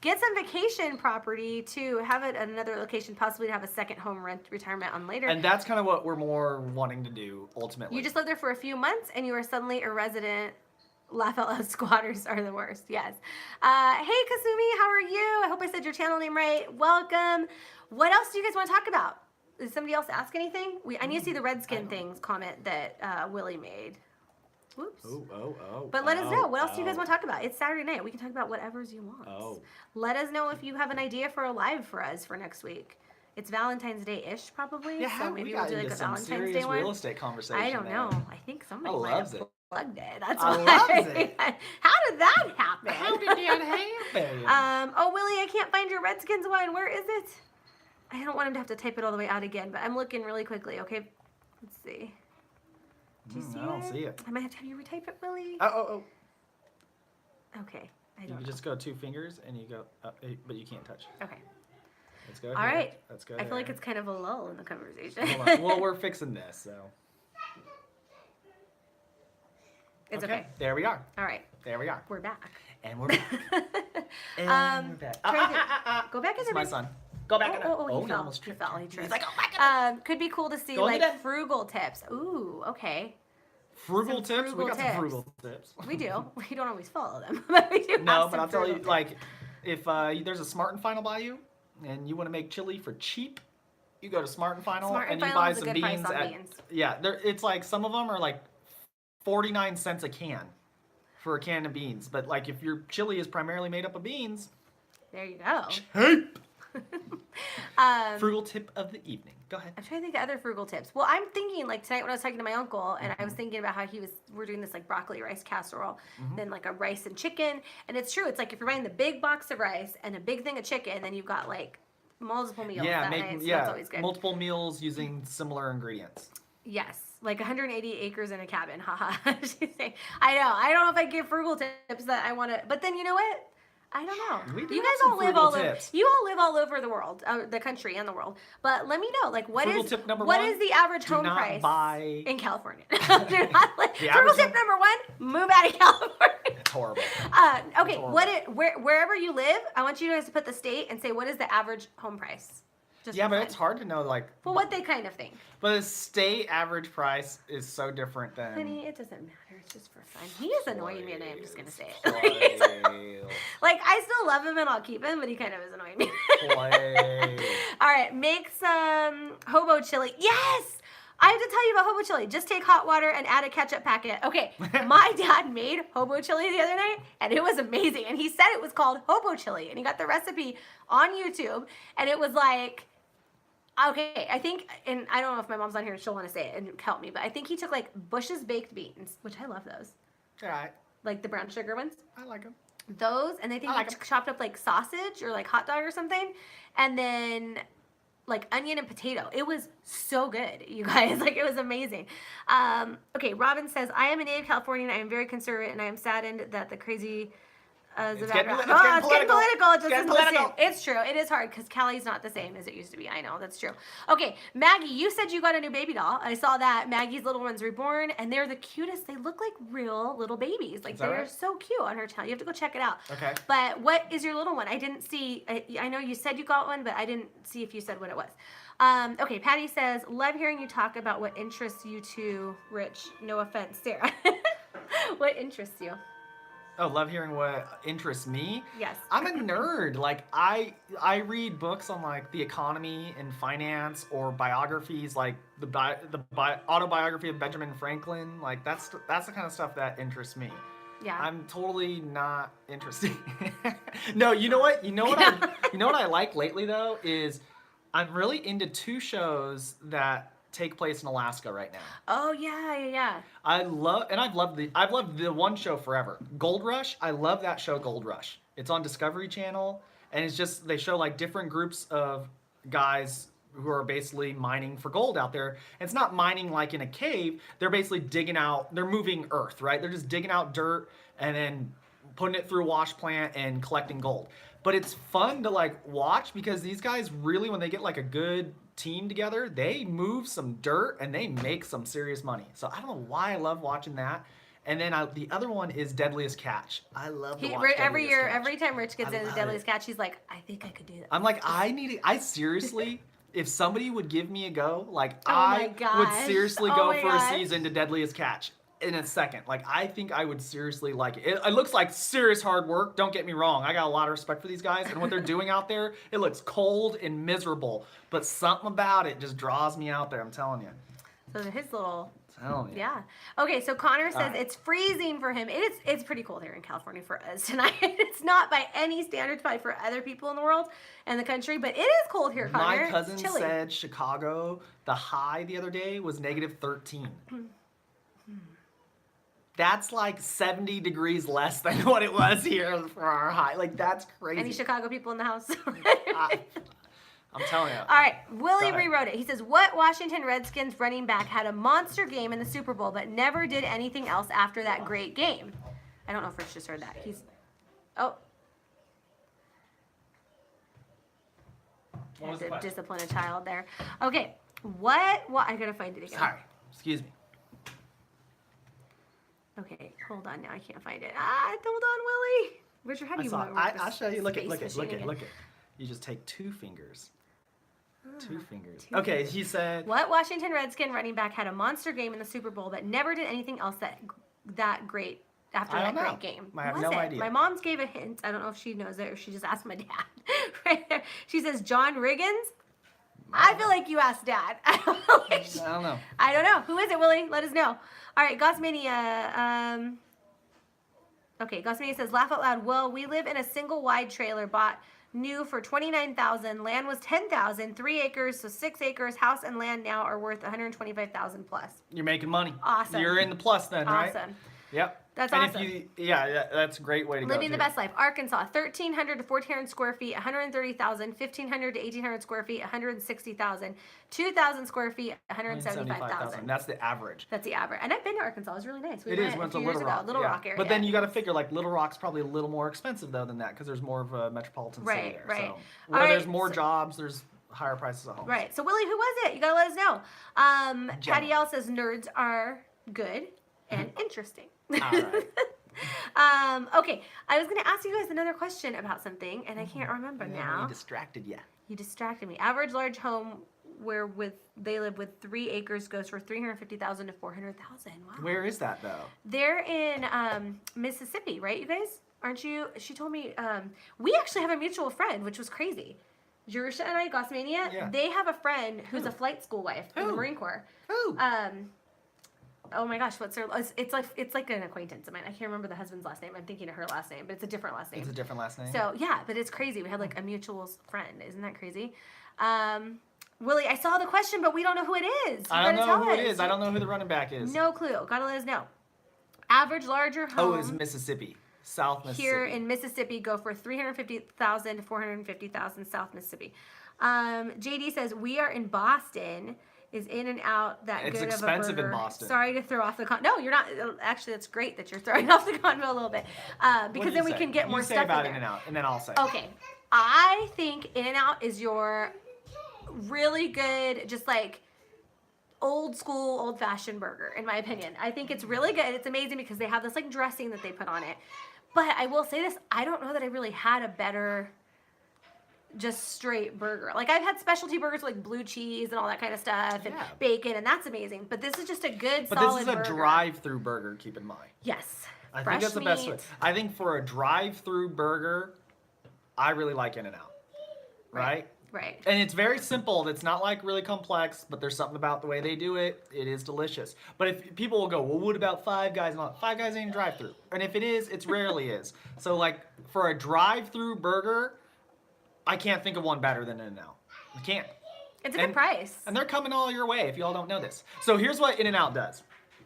Get some vacation property to have it at another location, possibly to have a second home retirement on later. And that's kind of what we're more wanting to do ultimately. You just lived there for a few months and you are suddenly a resident. Laugh out loud, squatters are the worst. Yes. Hey, Kasumi, how are you? I hope I said your channel name right. Welcome. What else do you guys want to talk about? Did somebody else ask anything? I need to see the Redskin things comment that Willie made. Whoops. But let us know. What else do you guys want to talk about? It's Saturday night. We can talk about whatever's you want. Let us know if you have an idea for a live for us for next week. It's Valentine's Day-ish, probably. Yeah, so maybe we'll do like a Valentine's Day one. Real estate conversation. I don't know. I think somebody might have plugged it. That's I why. loves it. How did that happen? How did that happen? Oh, Willie, I can't find your Redskins one. Where is it? I don't want him to have to type it all the way out again, but I'm looking really quickly. Okay, let's see. Do you see I don't see it. I might have to have you retype it, Willie. Oh. Okay, I don't You know. just go 2 fingers and you go, but you can't touch. Okay. Let's go. All right. Let's go. I feel like it's kind of a lull in the conversation. Hold on. Well, we're fixing this, so. It's okay. There we are. All right. There we are. We're back. And we're back. We're back. Go back in It's there. my son. Go back in there. He fell. almost He tripped. fell. He tripped. He's like, oh my God. Could be cool to see Go in the like den. frugal tips. Ooh, okay. Frugal Some tips? frugal We got tips. some frugal tips. We do. We don't always follow them, but we do. No, have but some I'll tell you, frugal like, if there's a Smart and Final by you, and you want to make chili for cheap, you go to Smart and Final, Smart and and you Final buy is a some good price beans on at beans. yeah. It's like some of them are like 49 cents a can for a can of beans, but like if your chili is primarily made up of beans, There you go. cheap. Frugal tip of the evening. Go ahead. I'm trying to think of other frugal tips. Well, I'm thinking like tonight when I was talking to my uncle and I was thinking about how we're doing this like broccoli rice casserole, then like a rice and chicken. And it's true. It's like if you're buying the big box of rice and a big thing of chicken, then you've got like multiple meals Yeah, that night. So yeah, that's always good. multiple meals using similar ingredients. Yes, like 180 acres in a cabin. Haha. She's saying, I know. I don't know if I give frugal tips that I want to, but then you know what? I don't know. We do You have guys some all live frugal all over. tips. You all live all over the world, the country and the world. But let me know, like, what Frugal is tip number what one, is the average do home not price buy- in California? Do not The frugal average tip home- number one: move out of California. It's horrible. Okay, horrible. wherever you live, I want you guys to put the state and say what is the average home price. Just Yeah, for but fun. it's hard to know, like. Well, what they kind of think. But the state average price is so different than. Honey, it doesn't matter. It's just for fun. He is annoying me, and I'm just gonna say it. Play. Like, I still love him and I'll keep him, but he kind of is annoying me. Play. All right, make some hobo chili. Yes! I have to tell you about hobo chili. Just take hot water and add a ketchup packet. Okay, my dad made hobo chili the other night, and it was amazing. And he said it was called hobo chili, and he got the recipe on YouTube, and it was like, okay, I think, and I don't know if my mom's on here, she'll want to say it and help me, but I think he took like Bush's baked beans, which I love those, Alright, like the brown sugar ones. I like them. Those, and I think I like he 'em. chopped up like sausage or like hot dog or something, and then like onion and potato. It was so good, you guys. Like, it was amazing. Okay, Robin says, I am a native Californian. I am very conservative, and I am saddened that the crazy It's getting political. It's getting political. It It's getting doesn't listen. political. It's true. It is hard because Cali's not the same as it used to be. I know, that's true. Okay, Maggie, you said you got a new baby doll. I saw that. Maggie's little one's reborn, and they're the cutest. They look like real little babies. Like, Is that they're right? so cute on her channel. You have to go check it out. Okay. But what is your little one? I didn't see. I know you said you got one, but I didn't see if you said what it was. Okay, Patty says, love hearing you talk about what interests you too, Rich. No offense, Sarah. What interests you? Oh, love hearing what interests me. Yes. I'm a nerd. Like I read books on like the economy and finance or biographies, like the autobiography of Benjamin Franklin. Like that's the kind of stuff that interests me. Yeah. I'm totally not interested. No, you know what? You know what I like lately though is I'm really into 2 shows that take place in Alaska right now. Oh yeah. I've loved the one show forever. Gold Rush. I love that show, Gold Rush. It's on Discovery Channel, and it's just they show like different groups of guys who are basically mining for gold out there. And it's not mining like in a cave. They're basically digging out. They're moving earth, right? They're just digging out dirt and then putting it through a wash plant and collecting gold. But it's fun to like watch because these guys really, when they get like a good team together, they move some dirt and they make some serious money. So I don't know why I love watching that. And then the other one is Deadliest Catch. I love to watch every Deadliest year, Catch. every time Rich gets I into love Deadliest it. Catch, he's like, I think I could do that. I'm like, I seriously, if somebody would give me a go, like Oh my I would gosh. seriously Oh go my for gosh. a season to Deadliest Catch in a second. Like I think I would seriously like it. It looks like serious hard work. Don't get me wrong. I got a lot of respect for these guys and what they're doing out there. It looks cold and miserable, but something about it just draws me out there. I'm telling you. So his little... Telling you. Yeah. Okay, so Connor says right. it's freezing for him. It's pretty cold here in California for us tonight. It's not by any standards probably for other people in the world and the country, but it is cold here, Connor. My cousin It's chilly. said Chicago, the high the other day was -13. That's like 70 degrees less than what it was here for our high. Like that's crazy. Any Chicago people in the house? I'm telling you. All right, Willie Go ahead. rewrote it. He says, what Washington Redskins running back had a monster game in the Super Bowl but never did anything else after that great game? I don't know if Rich just heard that. Oh. What was Had the to question? discipline a child there. Okay, what, I gotta find it again. Sorry. Excuse me. Okay, hold on now. I can't find it. Hold on, Willie. Richard, how do I you saw work it. this I'll show you. Look at, space look at, machine look at, again? look at. You just take 2 fingers. 2 fingers. two Okay, fingers. he said. What Washington Redskin running back had a monster game in the Super Bowl but never did anything else that great after I that don't know. great game? I have Was no it? idea. My mom's gave a hint. I don't know if she knows it or she just asked my dad. Right there. She says John Riggins. I feel like you asked Dad. I don't know. I don't know. Who is it, Willie? Let us know. All right, Gossmania. Okay, Gossmania says, laugh out loud. Well, we live in a single wide trailer bought new for $29,000. Land was $10,000. 3 acres, so 6 acres. House and land now are worth $125,000 plus. You're making money. Awesome. You're in the plus then, right? Awesome. Yep. That's and awesome. If you, yeah, that's a great way to go. Living the too. best life. Arkansas, 1,300 to 1,400 square feet, 130,000. 1,500 to 1,800 square feet, 160,000. 2,000 square feet, 175,000. That's the average. That's the average. And I've been to Arkansas. It was really nice. It is. Went to a few years Little ago. Rock. Little yeah. Rock area. But then you got to figure like Little Rock's probably a little more expensive though than that because there's more of a metropolitan city there. Right. So where All there's right, more jobs, there's higher prices of homes. Right. So Willie, who was it? You gotta let us know. Patty L says nerds are good and interesting. All right. Okay, I was gonna ask you guys another question about something, and I can't remember now. You distracted you. You distracted me. Average large home where they live with 3 acres goes for $350,000 to $400,000. Wow. Where is that though? They're in Mississippi, right? You guys, aren't you? She told me we actually have a mutual friend, which was crazy. Jerusha and I, Gossmania, Yeah. they have a friend who's Who? a flight school wife in the Who? Marine Corps. Who? Oh my gosh, what's her? It's like an acquaintance of mine. I can't remember the husband's last name. I'm thinking of her last name, but it's a different last name. It's a different last name. So yeah, but it's crazy. We had like a mutual friend. Isn't that crazy? Willie, I saw the question, but we don't know who it is. You I don't gotta know tell who it us. is. I don't know who the running back is. No clue. Gotta let us know. Average larger home. Oh, it's Mississippi. South Mississippi. Here in Mississippi go for $350,000 to $450,000 South Mississippi. JD says we are in Boston. Is In and Out that It's good of a expensive in burger? Boston. Sorry to throw off the No, you're not. Actually, that's great that you're throwing off the convo a little bit What because do then you we say? can get more you say stuff about in there. In-N-Out, and then I'll say. Okay, I think In and Out is your really good, just like old school, old fashioned burger, in my opinion. I think it's really good. It's amazing because they have this like dressing that they put on it. But I will say this, I don't know that I really had a better just straight burger. Like I've had specialty burgers with like blue cheese and all that kind of stuff and Yeah. bacon, and that's amazing. But this is just a good, But solid this is a burger. drive-through burger, keep in mind. Yes. I Fresh think that's the best way. meat. I think for a drive-through burger, I really like In-N-Out. Right? Right. And it's very simple. It's not like really complex, but there's something about the way they do it. It is delicious. But if people will go, well, what about Five Guys? And Five Guys ain't a drive-through. And if it is, it rarely is. So like for a drive-through burger, I can't think of one better than In-N-Out. I can't. It's a good price. And they're coming all your way if you all don't know this. So here's what In-N-Out does.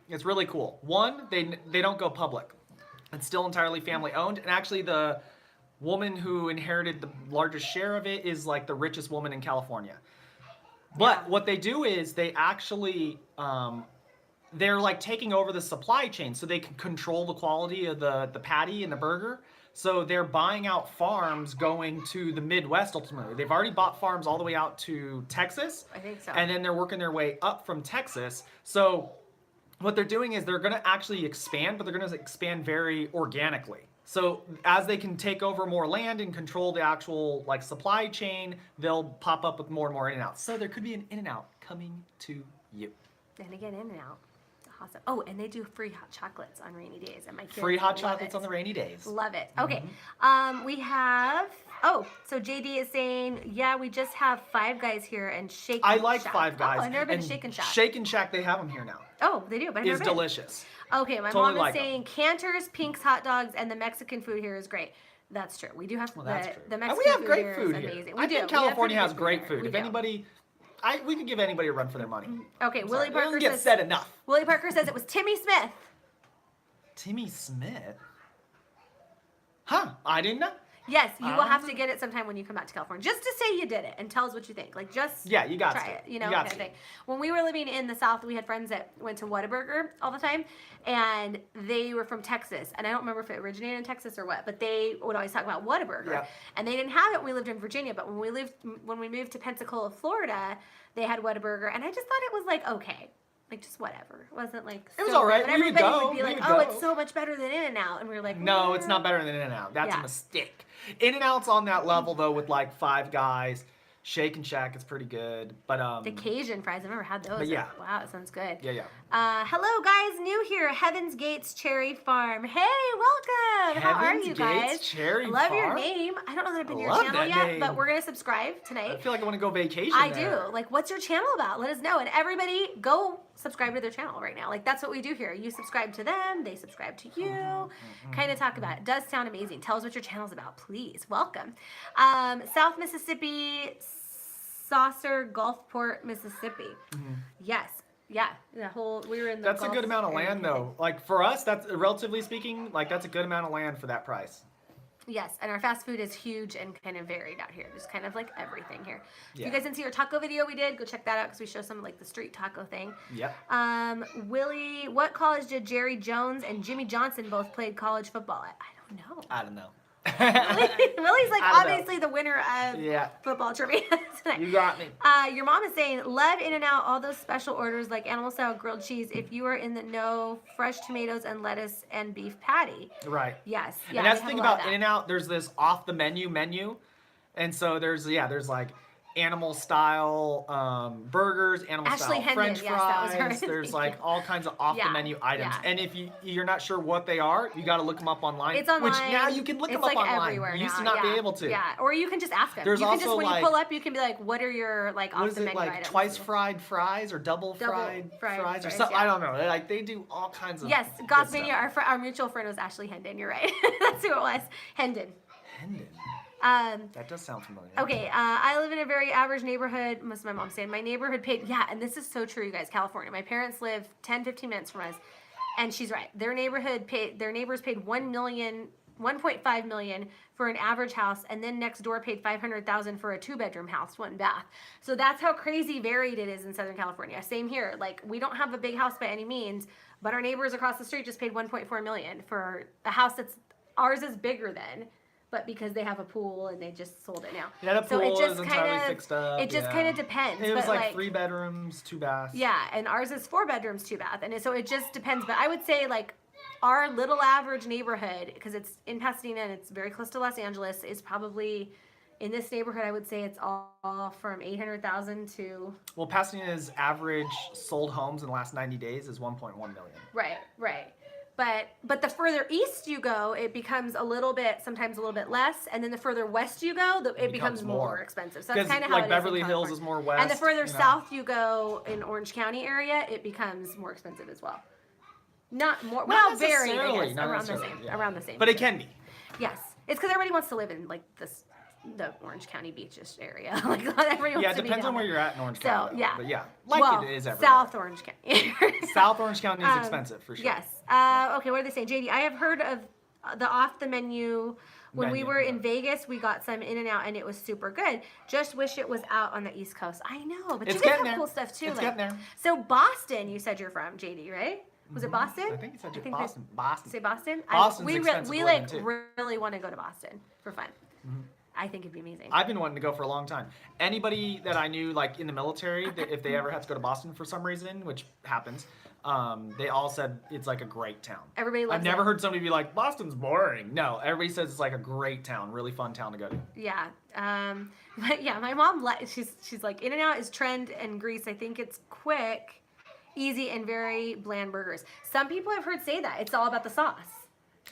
It's really cool. One, they don't go public. It's still entirely family owned. And actually the woman who inherited the largest share of it is like the richest woman in California. But what they do is they actually they're like taking over the supply chain so they can control the quality of the patty and the burger. So they're buying out farms going to the Midwest ultimately. They've already bought farms all the way out to Texas. I think so. And then they're working their way up from Texas. So what they're doing is they're going to actually expand, but they're going to expand very organically. So as they can take over more land and control the actual like supply chain, they'll pop up with more and more In-N-Outs. So there could be an In-N-Out coming to you. And again, In-N-Out. Awesome. Oh, and they do free hot chocolates on rainy days. And my kids Free hot love chocolates it. on the rainy days. Love it. Okay. We have, so JD is saying, yeah, we just have Five Guys here and Shake I and like Shack. Five Guys. Oh, I've never been and to Shake and Shack. Shake and Shack, they have them here now. Oh, they do, but I've never It's been. delicious. Okay, my Totally mom is like 'em. saying Cantor's, Pink's hot dogs, and the Mexican food here is great. That's true. We do have That's true. the And Mexican we have food great here food is here. amazing. I We do. think We have California pretty has good great here. food. We If do. anybody, we could give anybody a run for their money. Okay, I'm Willie sorry. It Parker doesn't get says, said enough. Willie Parker says it was Timmy Smith. Timmy Smith? Huh, I didn't know. Yes, you will have to get it sometime when you come back to California. Just to say you did it and tell us what you think. Like, just Yeah, you got try to. it, You kind got of to. thing. When we were living in the South, we had friends that went to Whataburger all the time, and they were from Texas. And I don't remember if it originated in Texas or what, but they would always talk about Whataburger. Yeah. And they didn't have it when we lived in Virginia, but when we moved to Pensacola, Florida, they had Whataburger, and I just thought it was like okay. Like, just whatever. It wasn't like It was so all right. good. But We would everybody go. would be We like, would oh, go. it's so much better than In-N-Out. And we were like, No, it's "Nah." not better than In-N-Out. That's Yeah. a mistake. In-N-Out's on that level though with like Five Guys. Shake and Shack is pretty good, but The Cajun fries, I've never had those. But yeah. Wow, it sounds good. yeah. Hello guys, new here, Heaven's Gates Cherry Farm. Hey, welcome. How are Heaven's you Gates guys? Cherry I love your Farm? name. I don't know that I've been to your Love channel that yet, name. but we're gonna subscribe I tonight. feel like I want to go vacation. I there. do. Like, what's your channel about? Let us know. And everybody, go subscribe to their channel right now. Like, that's what we do here. You subscribe to them, they subscribe to you. Kind of talk about it. It does sound amazing. Tell us what your channel's about, please. Welcome. South Mississippi, Saucer, Gulfport, Mississippi. Yes. Yeah. The whole, we were in the That's a Gulf good amount of area land though. Like for us, that's relatively speaking, like that's a good amount of land for that price. Yes, and our fast food is huge and kind of varied out here. There's kind of like everything here. If Yeah. you guys didn't see our taco video we did, go check that out because we show some of like the street taco thing. Yep. Willie, what college did Jerry Jones and Jimmy Johnson both played college football at? I don't know. I don't know. Willie's like I don't know. obviously the winner of Yeah. football trivia tonight. You got me. Your mom is saying, love In-N-Out, all those special orders like animal style grilled cheese. If you are in the know, fresh tomatoes and lettuce and beef patty. Right. Yes. Yeah, And that's they the have thing a lot of about that. In-N-Out, there's this off the menu. And so there's like animal style burgers, animal Ashley style Hendon, French yes, that was fries. her. There's Thank like you. all kinds of off Yeah, the menu items. yeah. And if you're not sure what they are, you got to look them up online. It's online. Which now you can look It's them up like online. everywhere You used now, to not yeah. be able to. Yeah, or you can just ask them. There's you can just, also, when like- you pull up, you can be like, what are your like What off is the it, menu like items? twice fried fries or double fried fried fries or fries, something? yeah. I don't know. Like they do all kinds of Yes, good Goth stuff. Mania, our mutual friend was Ashley Hendon. You're right. That's who it was. Hendon. Hendon. Um, That does sound familiar. Okay, I live in a very average neighborhood. Must my mom saying my neighborhood paid, yeah, and this is so true, you guys. California. My parents live 10, 15 minutes from us, and she's right. Their neighbors paid $1.5 million for an average house, and then next door paid $500,000 for a 2-bedroom house, 1 bath. So that's how crazy varied it is in Southern California. Same here. Like, we don't have a big house by any means, but our neighbors across the street just paid $1.4 million for a house ours is bigger than. But because they have a pool and they just sold it now. Yeah, the So it pool just is entirely kind of fixed up. it just yeah. kind of depends. It was but like 3 bedrooms, 2 baths. Yeah, and ours is 4 bedrooms, 2 bath, and so it just depends. But I would say like our little average neighborhood, because it's in Pasadena and it's very close to Los Angeles, is probably in this neighborhood. I would say it's all from 800,000 to Well, Pasadena's average sold homes in the last 90 days is 1.1 million. right. But the further east you go, it becomes sometimes a little bit less, and then the further west you go, it becomes more expensive. So that's 'Cause, kind of how like, it is Beverly in Hills California. is more west, and the further you know. south you go in Orange County area, it becomes more expensive as well. Not more, well, varied, I necessarily, guess, not around the necessarily, same, yeah. around the same. But it can be. Yes, it's because everybody wants to live in like the Orange County beaches area. Like everybody wants Yeah, it to be depends down on where there. you're at in Orange So County. though. yeah, But yeah, like well, it is everywhere. South Orange County. South Orange County is expensive for sure. Yes. Okay, what are they saying? JD, I have heard of the off the menu. When we were in Vegas, we got some In-N-Out and it was super good. Just wish it was out on the East Coast. I know, but you guys have cool stuff too. It's getting there. So Boston, you said you're from, JD, right? Was it Boston? I think you said Boston. Boston. Say Boston? Boston's expensive we living, too. really want to go to Boston for fun. I think it'd be amazing. I've been wanting to go for a long time. Anybody that I knew, like in the military, that if they ever had to go to Boston for some reason, which happens, they all said it's like a great town. Everybody loves it. I've never heard somebody be like, Boston's boring. No, everybody says it's like a great town, really fun town to go to. Yeah. But yeah, my mom, she's like, In-N-Out is trend in Greece. I think it's quick, easy, and very bland burgers. Some people I've heard say that. It's all about the sauce.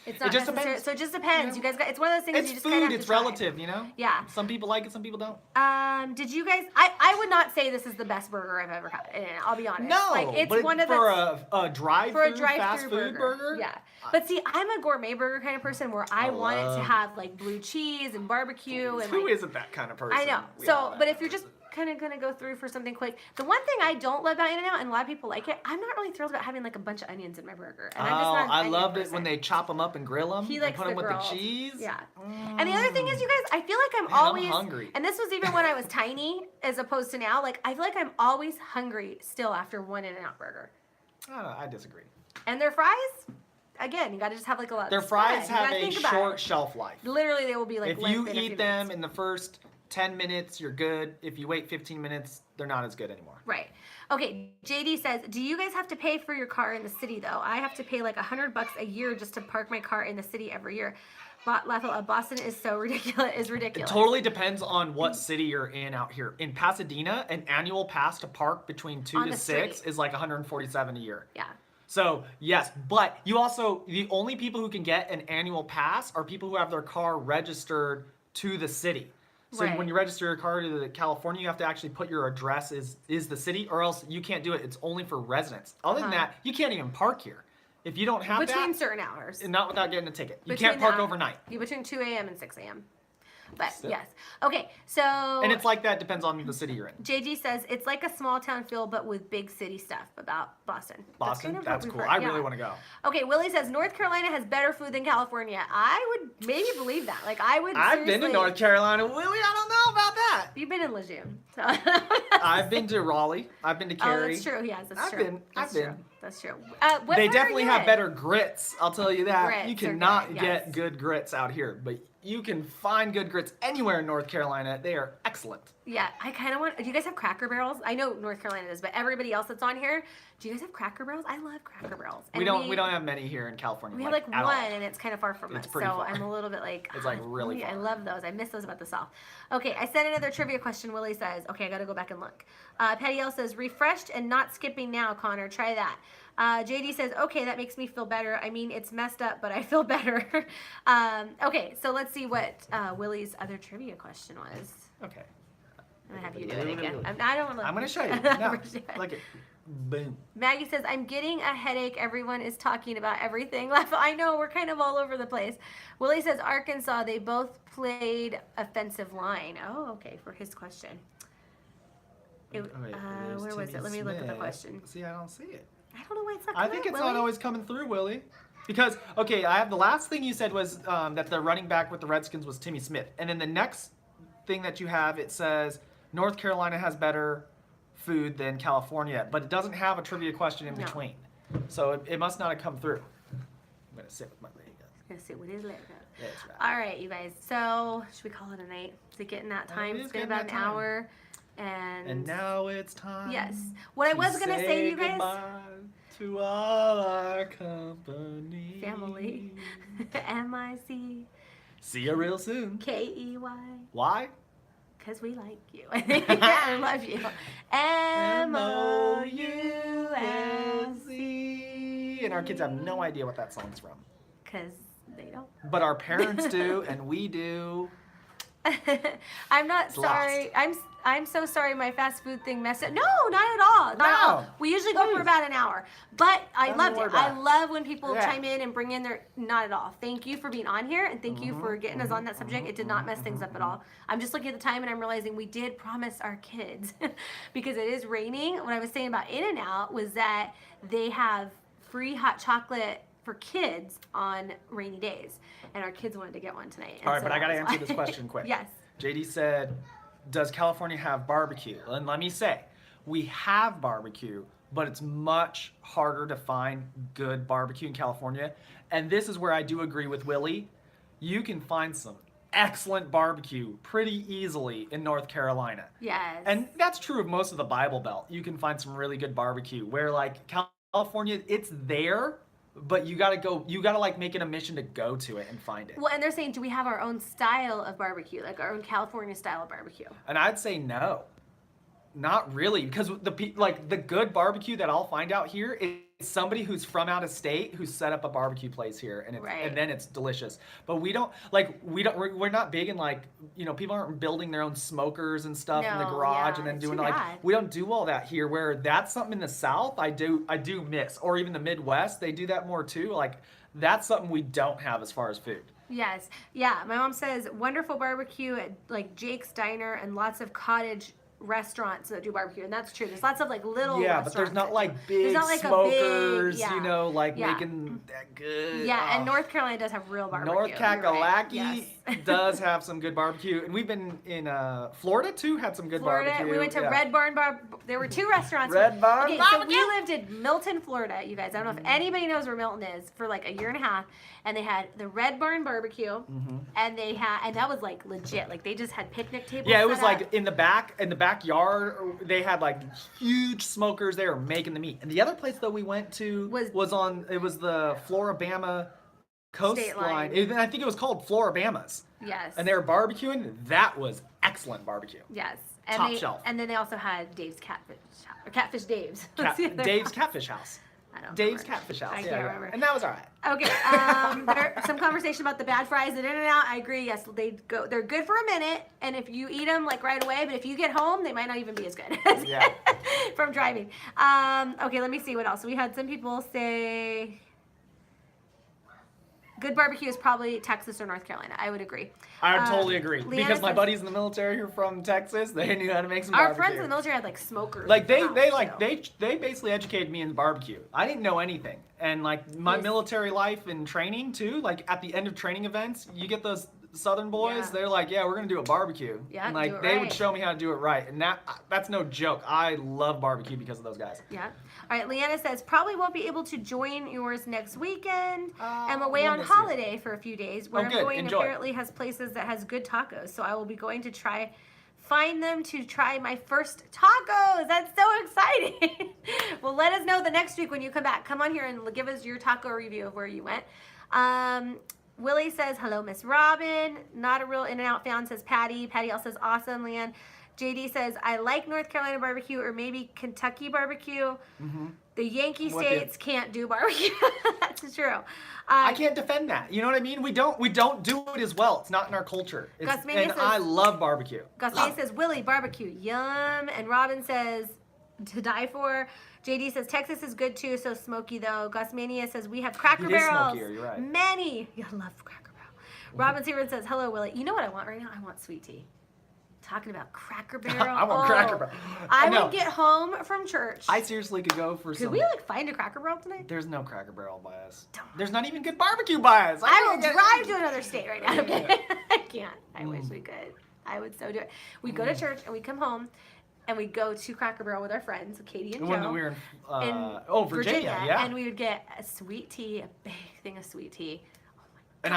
It's not It just necessary. depends. So it just depends. You guys got, it's one of those things It's you just food, kind of have it's to try. relative, you know? Yeah. Some people like it, some people don't. Did you guys, I would not say this is the best burger I've ever had. And I'll be honest. No, like, it's but one of for the, a drive-through fast food burger? Yeah. But see, I'm a gourmet burger kind of person where I want it to have like blue cheese and barbecue. And Who like, isn't that kind of person? I know. We So, all but know. if you're just kind of gonna go through for something quick, the one thing I don't love about In-N-Out, and a lot of people like it, I'm not really thrilled about having like a bunch of onions in my burger. And I'm just not an I onion loved it person. when they chop them up and grill them. He and likes put the them with grilled. the cheese. Yeah. And the other thing is, you guys, I feel like I'm Man, always I'm hungry. and this was even when I was tiny, as opposed to now. Like I feel like I'm always hungry still after one In-N-Out burger. I disagree. And their fries, again, you got to just have like a lot. Their of fries spread. You have gotta a think about short it. shelf life. Literally, they will be like. If limp you in a few eat them minutes. in the first 10 minutes, you're good. If you wait 15 minutes, they're not as good anymore. Right. Okay. JD says, "Do you guys have to pay for your car in the city though? I have to pay like $100 a year just to park my car in the city every year. Boston is so ridiculous. Is ridiculous. It totally depends on what city you're in out here. In Pasadena, an annual pass to park between 2 On to the 6 street. is like $147 a year. Yeah. So, yes, but you also, the only people who can get an annual pass are people who have their car registered to the city. So Right. when you register your car to California, you have to actually put your address is the city, or else you can't do it. It's only for residents. Other than that, you can't even park here. If you don't have Between that, certain hours. and not without getting a ticket. You Between can't park the- overnight. Yeah, between 2 a.m. and 6 a.m. But So- yes. Okay. So. And it's like that, depends on the city you're in. JG says it's like a small town feel, but with big city stuff about Boston. Boston, kind of that's what cool. we've I heard, really yeah. want to go. Okay, Willie says North Carolina has better food than California. I would maybe believe that. Like I would. I've been to seriously- North Carolina. Willie, I don't know about that. You've been in Lejeune. So. I've been to Raleigh. I've been to Oh, Cary. that's true. Yes, that's I've true. been. That's I've true. been. That's true. What They part definitely are you have in? better grits. I'll tell you that. Grits You are cannot good, get yes. good grits out here, but you can find good grits anywhere in North Carolina. They are excellent. Yeah, I kind of want. Do you guys have Cracker Barrels? I know North Carolina does, but everybody else that's on here, do you guys have Cracker Barrels? I love Cracker Barrels. We don't have many here in California. We have like at one, all. and it's kind of far from It's us, pretty so far. I'm a little bit like. It's, like, really I far. love those. I miss those about the South. Okay, I sent another trivia question. Willie says, okay, I got to go back and look. Patty L says, refreshed and not skipping now, Connor. Try that. JD says, okay, that makes me feel better. I mean, it's messed up, but I feel better. Okay, so let's see what Willie's other trivia question was. Okay. I'm gonna have you do it again. I don't want to. I'm gonna show you. No, like it. Boom. Maggie says, I'm getting a headache. Everyone is talking about everything. I know, we're kind of all over the place. Willie says, Arkansas, they both played offensive line. Oh, okay, for his question. Oh, wait, there's Where was Timmy it? Let me look at the Smith. question. See, I don't see it. I don't know why it's not I coming think up, it's Willie. not always coming through, Willie. Because, okay, I have the last thing you said was that the running back with the Redskins was Timmy Smith. And then the next thing that you have, it says North Carolina has better food than California, but it doesn't have a trivia question in No. between. So it must not have come through. I'm going to sit with my leg up. Let's see what his leg up. That's right. All right, you guys. So, should we call it a night? Is it getting that time? It is It's been getting about an that time. hour. And now it's time. yes. What I was going to say to you guys. Goodbye to all our company. Family. MICKEY. See you real soon. Why? Because we like you. I love you. MOUSE. M-O-U-S-E. And our kids have no idea what that song's from. Because they don't. But our parents do, and we do. I'm not It's sorry. I'm so sorry my fast food thing messed up. No, not at all. Not at all. No. We usually go for Please. about an hour. But I Don't loved worry it. about I it. love when people Yeah. chime in and bring in their not at all. Thank you for being on here and thank you for getting us on that subject. It did not mess things up at all. I'm just looking at the time and I'm realizing we did promise our kids because it is raining. What I was saying about In-N-Out was that they have free hot chocolate for kids on rainy days, and our kids wanted to get one tonight. All right, but I got to answer this question quick. Yes. JD said, does California have barbecue? And let me say, we have barbecue, but it's much harder to find good barbecue in California. And this is where I do agree with Willie. You can find some excellent barbecue pretty easily in North Carolina. Yes. And that's true of most of the Bible Belt. You can find some really good barbecue where like California, it's there, but you gotta like make it a mission to go to it and find it. Well, and they're saying, do we have our own style of barbecue, like our own California style of barbecue? And I'd say no. Not really, because the good barbecue that I'll find out here is somebody who's from out of state who's set up a barbecue place here, and and then it's delicious. But we're not big in like, people aren't building their own smokers and stuff in the garage and then doing we don't do all that here. Where that's something in the South I do miss, or even the Midwest they do that more too. Like that's something we don't have as far as food. Yes, yeah. My mom says wonderful barbecue at like Jake's Diner and lots of cottage restaurants that do barbecue, and that's true. There's lots of like little but there's not like big smokers, making that good. Yeah, and North Carolina does have real barbecue. North Kakalaki does have some good barbecue, and we've been in Florida too. Had some good barbecue. We went to Red Barn Bar. There were 2 restaurants. Red Barn. So we lived in Milton, Florida. You guys, I don't know if anybody knows where Milton is, for like a year and a half, and they had the Red Barn barbecue, and that was like legit. Like they just had picnic tables. Yeah, it was like in the backyard. They had like huge smokers. They were making the meat. And the other place though we went to was the Floribama coastline. I think it was called Floribamas. Yes. And they were barbecuing. That was excellent barbecue. Yes. Top shelf. And then they also had Dave's Catfish, or Catfish Dave's. Dave's Catfish House. Dave's Catfish House. I can't remember. And that was all right. Okay. Some conversation about the bad fries at In-N-Out. I agree. Yes, they're good for a minute, and if you eat them like right away, but if you get home, they might not even be as good. Yeah. From driving. Okay, let me see what else. We had some people say good barbecue is probably Texas or North Carolina. I would agree. I would totally agree. Leanna because my buddies in the military who are from Texas, they knew how to make some our barbecue. friends in the military had like smokers. Like they basically educated me in barbecue. I didn't know anything. And like my military life and training too, like at the end of training events, you get those Southern boys, they're like, yeah, we're gonna do a barbecue. Yeah, and like they would show me how to do it right. And that's no joke. I love barbecue because of those guys. Yeah. All right, Leanna says, probably won't be able to join yours next weekend. I'm away on miss holiday for a few days. Where I'm going Enjoy. apparently has places that has good tacos. So I will be going to find them to try my first tacos. That's so exciting. Well, let us know the next week when you come back. Come on here and give us your taco review of where you went. Willie says, hello, Miss Robin. Not a real In-N-Out fan, says Patty. Patty also says, awesome, Leanne. JD says, I like North Carolina barbecue or maybe Kentucky barbecue. The Yankee states can't do barbecue. That's true. I can't defend that. You know what I mean? We don't do it as well. It's not in our culture. I love barbecue. Gusmania says, Willie, barbecue, yum. And Robin says, to die for. JD says, Texas is good too, so smoky though. Gusmania says, we have Cracker Barrels. Smokier, you're right. Many. You love Cracker Barrel. Robin Seaman says, hello, Willie. You know what I want right now? I want sweet tea. Talking about Cracker Barrel. I want Cracker Barrel. I would get home from church. I seriously could go for some. Could we like find a Cracker Barrel tonight? There's no Cracker Barrel by us. There's not even good barbecue by us. I will drive to another state right now. Okay? I can't. I wish we could. I would so do it. We go to church and we come home and we go to Cracker Barrel with our friends, Katie and Joe. When we were in Virginia, yeah. And we would get a sweet tea, a big thing of sweet tea. And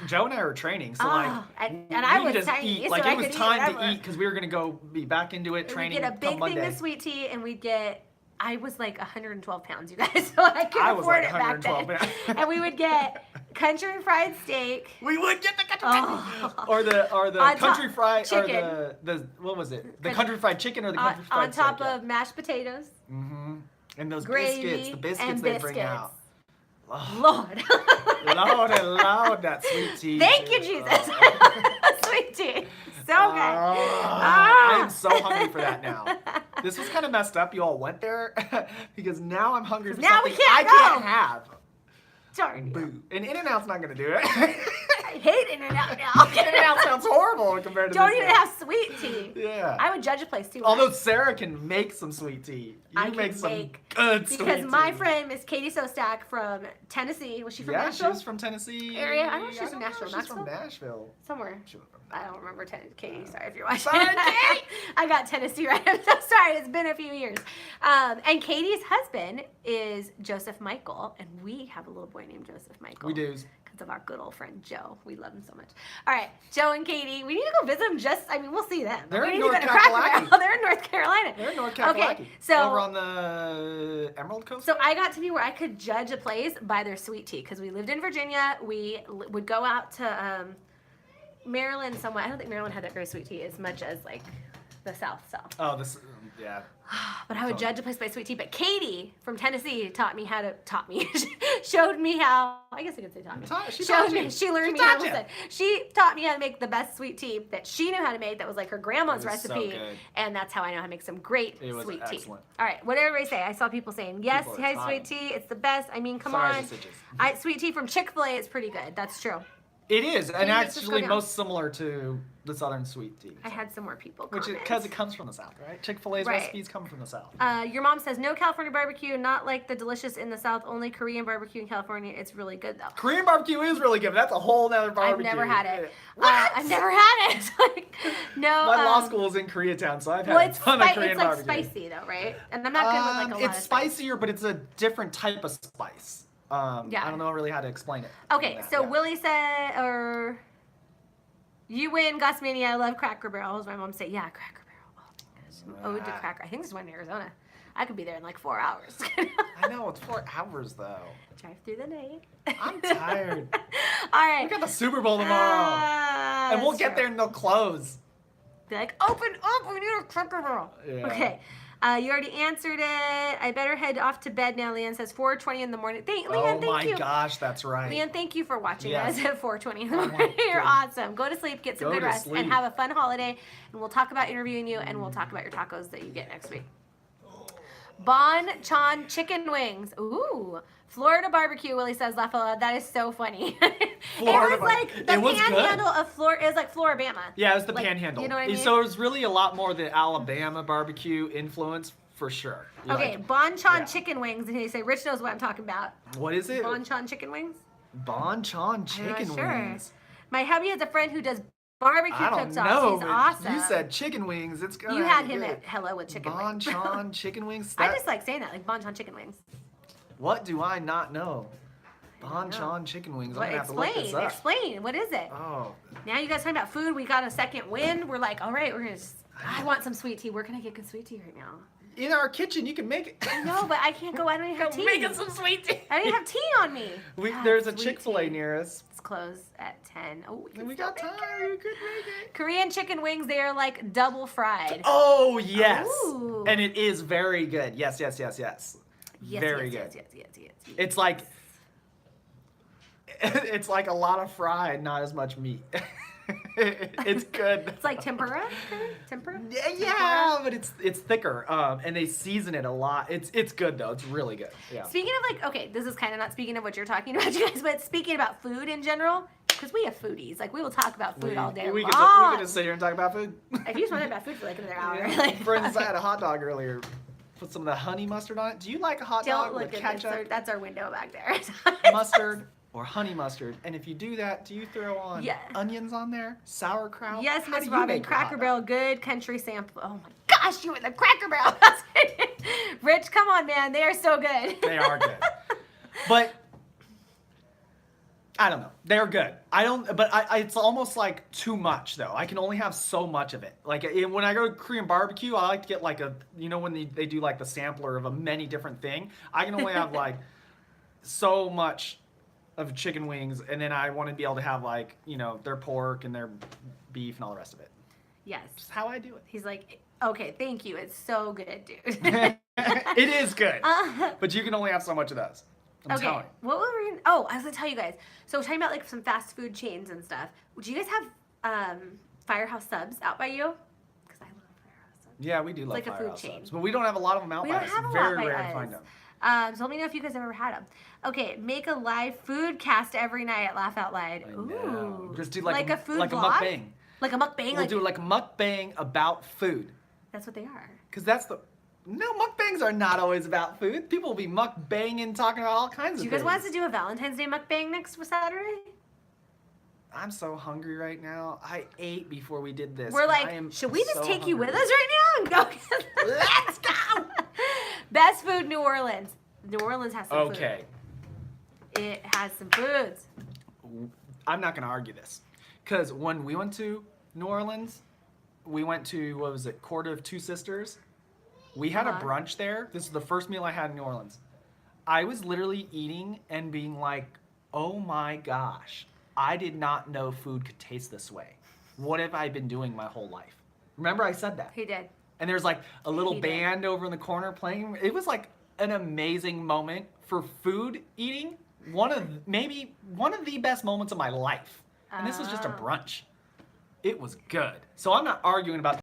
Joe and I were training, so and I was just tiny, eat. so Like I it was could time eat to eat because we were gonna go be back into it training. We'd get a big Monday. thing of sweet tea, and we'd get. I was like 112 pounds, you guys, so I couldn't afford it back then. And we would get country fried steak. We would get the country or the country fried chicken. Or the what was it? The country fried chicken or the country fried steak? On top of mashed potatoes. And those gravy, the biscuits they bring out. Oh. Lord. Lord, that sweet tea. Thank you, Jesus. Sweet tea. So good. I am so hungry for that now. This was kind of messed up. You all went there because now I'm hungry for something I can't have. Darn. Boo. And In-N-Out's not going to do it. hate In-N-Out now. In-N-Out sounds horrible compared to Don't this even one. have sweet tea. Yeah. I would judge a place too. Although Sarah can make some sweet tea. I You make can some make- good sweet tea. Because my friend Miss Katie Sostak from Tennessee, was she from Nashville? Yeah, she's from Tennessee. Area? I don't know if she's from Nashville. She's from Knoxville? Nashville. Somewhere. She was from I don't remember Katie. Sorry if you're watching. Sorry, Katie! I got Tennessee right. I'm so sorry. It's been a few years. And Katie's husband is Joseph Michael, and we have a little boy named Joseph Michael. We do. Because of our good old friend Joe. We love him so much. All right, Joe and Katie. We need to go visit them. We'll see them. They're we in need to North go to Cracker Kakalaki. Barrel. They're in North Carolina. They're in North Carolina. Okay, so over on the Emerald Coast. so I got to be where I could judge a place by their sweet tea because we lived in Virginia. We would go out to Maryland somewhere. I don't think Maryland had that very sweet tea as much as like the South. Oh, this. Yeah. But I would judge a place by sweet tea. But Katie from Tennessee showed me how. I guess I could say taught me. She learned me how to listen. She taught me how to make the best sweet tea that she knew how to make. That was like her grandma's recipe, and that's how I know how to make some great sweet tea. All right, what did everybody say? I saw people saying yes, sweet tea, it's the best. I mean, come on. Sweet tea from Chick-fil-A is pretty good. That's true. It is, and Let's just actually go down. most similar to the Southern sweet tea. I had some more people Which comment. because it comes from the South, right? Chick-fil-A's Right. recipes come from the South. Your mom says no California barbecue, not like the delicious in the South, only Korean barbecue in California. It's really good though. Korean barbecue is really good. But that's a whole nother barbecue. I've never had it. What? I've never had it. Like, no. My law school is in Koreatown, so I've had Well, a ton of Korean it's like barbecue. spicy though, right? And I'm not good with like a lot It's of spice. spicier, but it's a different type of spice. Yeah. I don't know really how to explain it. Okay, so Yeah. Willie said, or you win, Gus Mania. I love Cracker Barrel. My mom said, yeah, Cracker Barrel. Oh my gosh, some ode to Cracker. I think this is one in Arizona. I could be there in like 4 hours. I know, it's 4 hours though. Drive through the night. I'm tired. All right. We got the Super Bowl tomorrow. And we'll get there and they'll close. They're like, open up, we need a Cracker Barrel. Yeah. Okay. You already answered it. I better head off to bed now. Leanne says 4:20 in the morning. Leanne, thank you. Oh my gosh, that's right. Leanne, thank you for watching Yes. us at 4:20 in the Oh my morning. You're goodness. awesome. Go to sleep, get some Go good to rest, sleep. and have a fun holiday. And we'll talk about interviewing you, and we'll talk about your tacos that you get next week. Bon Chon chicken wings. Ooh. Florida barbecue, Willie says, Lafayette. That is so funny. Florida it was like the It was good. panhandle of Florida. It was like Floribama. Yeah, it was the Like, panhandle. you know what I mean? So it was really a lot more the Alabama barbecue influence for sure. Okay, Like, Bon Chon yeah. chicken wings. And they say, Rich knows what I'm talking about. What is it? Bon Chon chicken wings? Bon Chon I'm not chicken sure. wings. My hubby has a friend who does barbecue I don't cook-offs. know. He's but awesome. You said chicken wings. It's gonna You had be him good. at Hello with chicken Bon wings. Chon chicken wings. I That- just like saying that, like Bon Chon chicken wings. What do I not know? don't Bon know. Chon chicken wings. I'm What, gonna have to look this up. explain. What is it? Oh, Now you guys talking about food. We got a second win. We're like, all right, we're gonna. I want some sweet tea. Where can I get good sweet tea right now? in our kitchen, you can make it. I know, but I can't go. I don't even have tea. Making some sweet tea. I don't even have tea on me. God, There's a sweet Chick-fil-A tea. near us. It's closed at 10. Oh, And we got time. We could make it. Korean chicken wings. They are like double fried. Oh yes, Ooh. and it is very good. Yes, yes, yes, yes. Yes, Very yes, good. Yes. It's like it's like a lot of fried, not as much meat. It's good. It's like tempura. Tempura. Yeah, but it's thicker, and they season it a lot. It's good though. It's really good. Yeah. Speaking of like, okay, this is kind of not speaking of what you're talking about, you guys, but speaking about food in general, because we have foodies. Like we will talk about food all day We long. can just sit here and talk about food. If you just want to talk about food for like another hour, Yeah. like, For instance, I had a hot dog earlier. Put some of the honey mustard on it. Do you like a hot don't dog look with at this. ketchup, That's our window back there. mustard, or honey mustard? And if you do that, do you throw on Yeah. onions on there? Sauerkraut? Yes, How Miss do you Robin. make a hot Cracker dog? Barrel, good country sample. Oh my gosh, you were the Cracker Barrel. Rich, come on, man. They are so good. They are good. But I don't know. They're good. It's almost like too much though. I can only have so much of it. Like when I go to Korean barbecue, I like to get like when they do like the sampler of a many different thing. I can only have like so much of chicken wings, and then I want to be able to have like, their pork and their beef and all the rest of it. Yes. That's how I do it. He's like, okay, thank you. It's so good, dude. It is good. But you can only have so much of those. I'm Okay, telling you. what were we gonna, oh, I was gonna tell you guys. So we're talking about like some fast food chains and stuff. Do you guys have Firehouse subs out by you? Because I love Firehouse subs. Yeah, we do love like a food Firehouse chain. subs, but we don't have a lot of them out We by don't us. have a Very lot by rare us. to find them. So let me know if you guys have ever had them. Okay, make a live food cast every night at Laugh Out Loud. Ooh. Just do like a food like vlog? a mukbang. Like a mukbang? We'll do like a mukbang about food. That's what they are. Because that's the... No, mukbangs are not always about food. People will be mukbanging, talking about all kinds of things. Do you guys want us to do a Valentine's Day mukbang next Saturday? I'm so hungry right now. I ate before we did this. We're like, should we just take you with us right now and go? Let's go! Best food, New Orleans. New Orleans has some food. Okay. It has some foods. I'm not going to argue this. Because when we went to New Orleans, we went to, what was it, Court of Two Sisters. We had a brunch there. This is the first meal I had in New Orleans. I was literally eating and being like, oh my gosh, I did not know food could taste this way. What have I been doing my whole life? Remember I said that? He did. And there's like a little band over in the corner playing. It was like an amazing moment for food eating. Maybe one of the best moments of my life. And this was just a brunch. It was good. So I'm not arguing about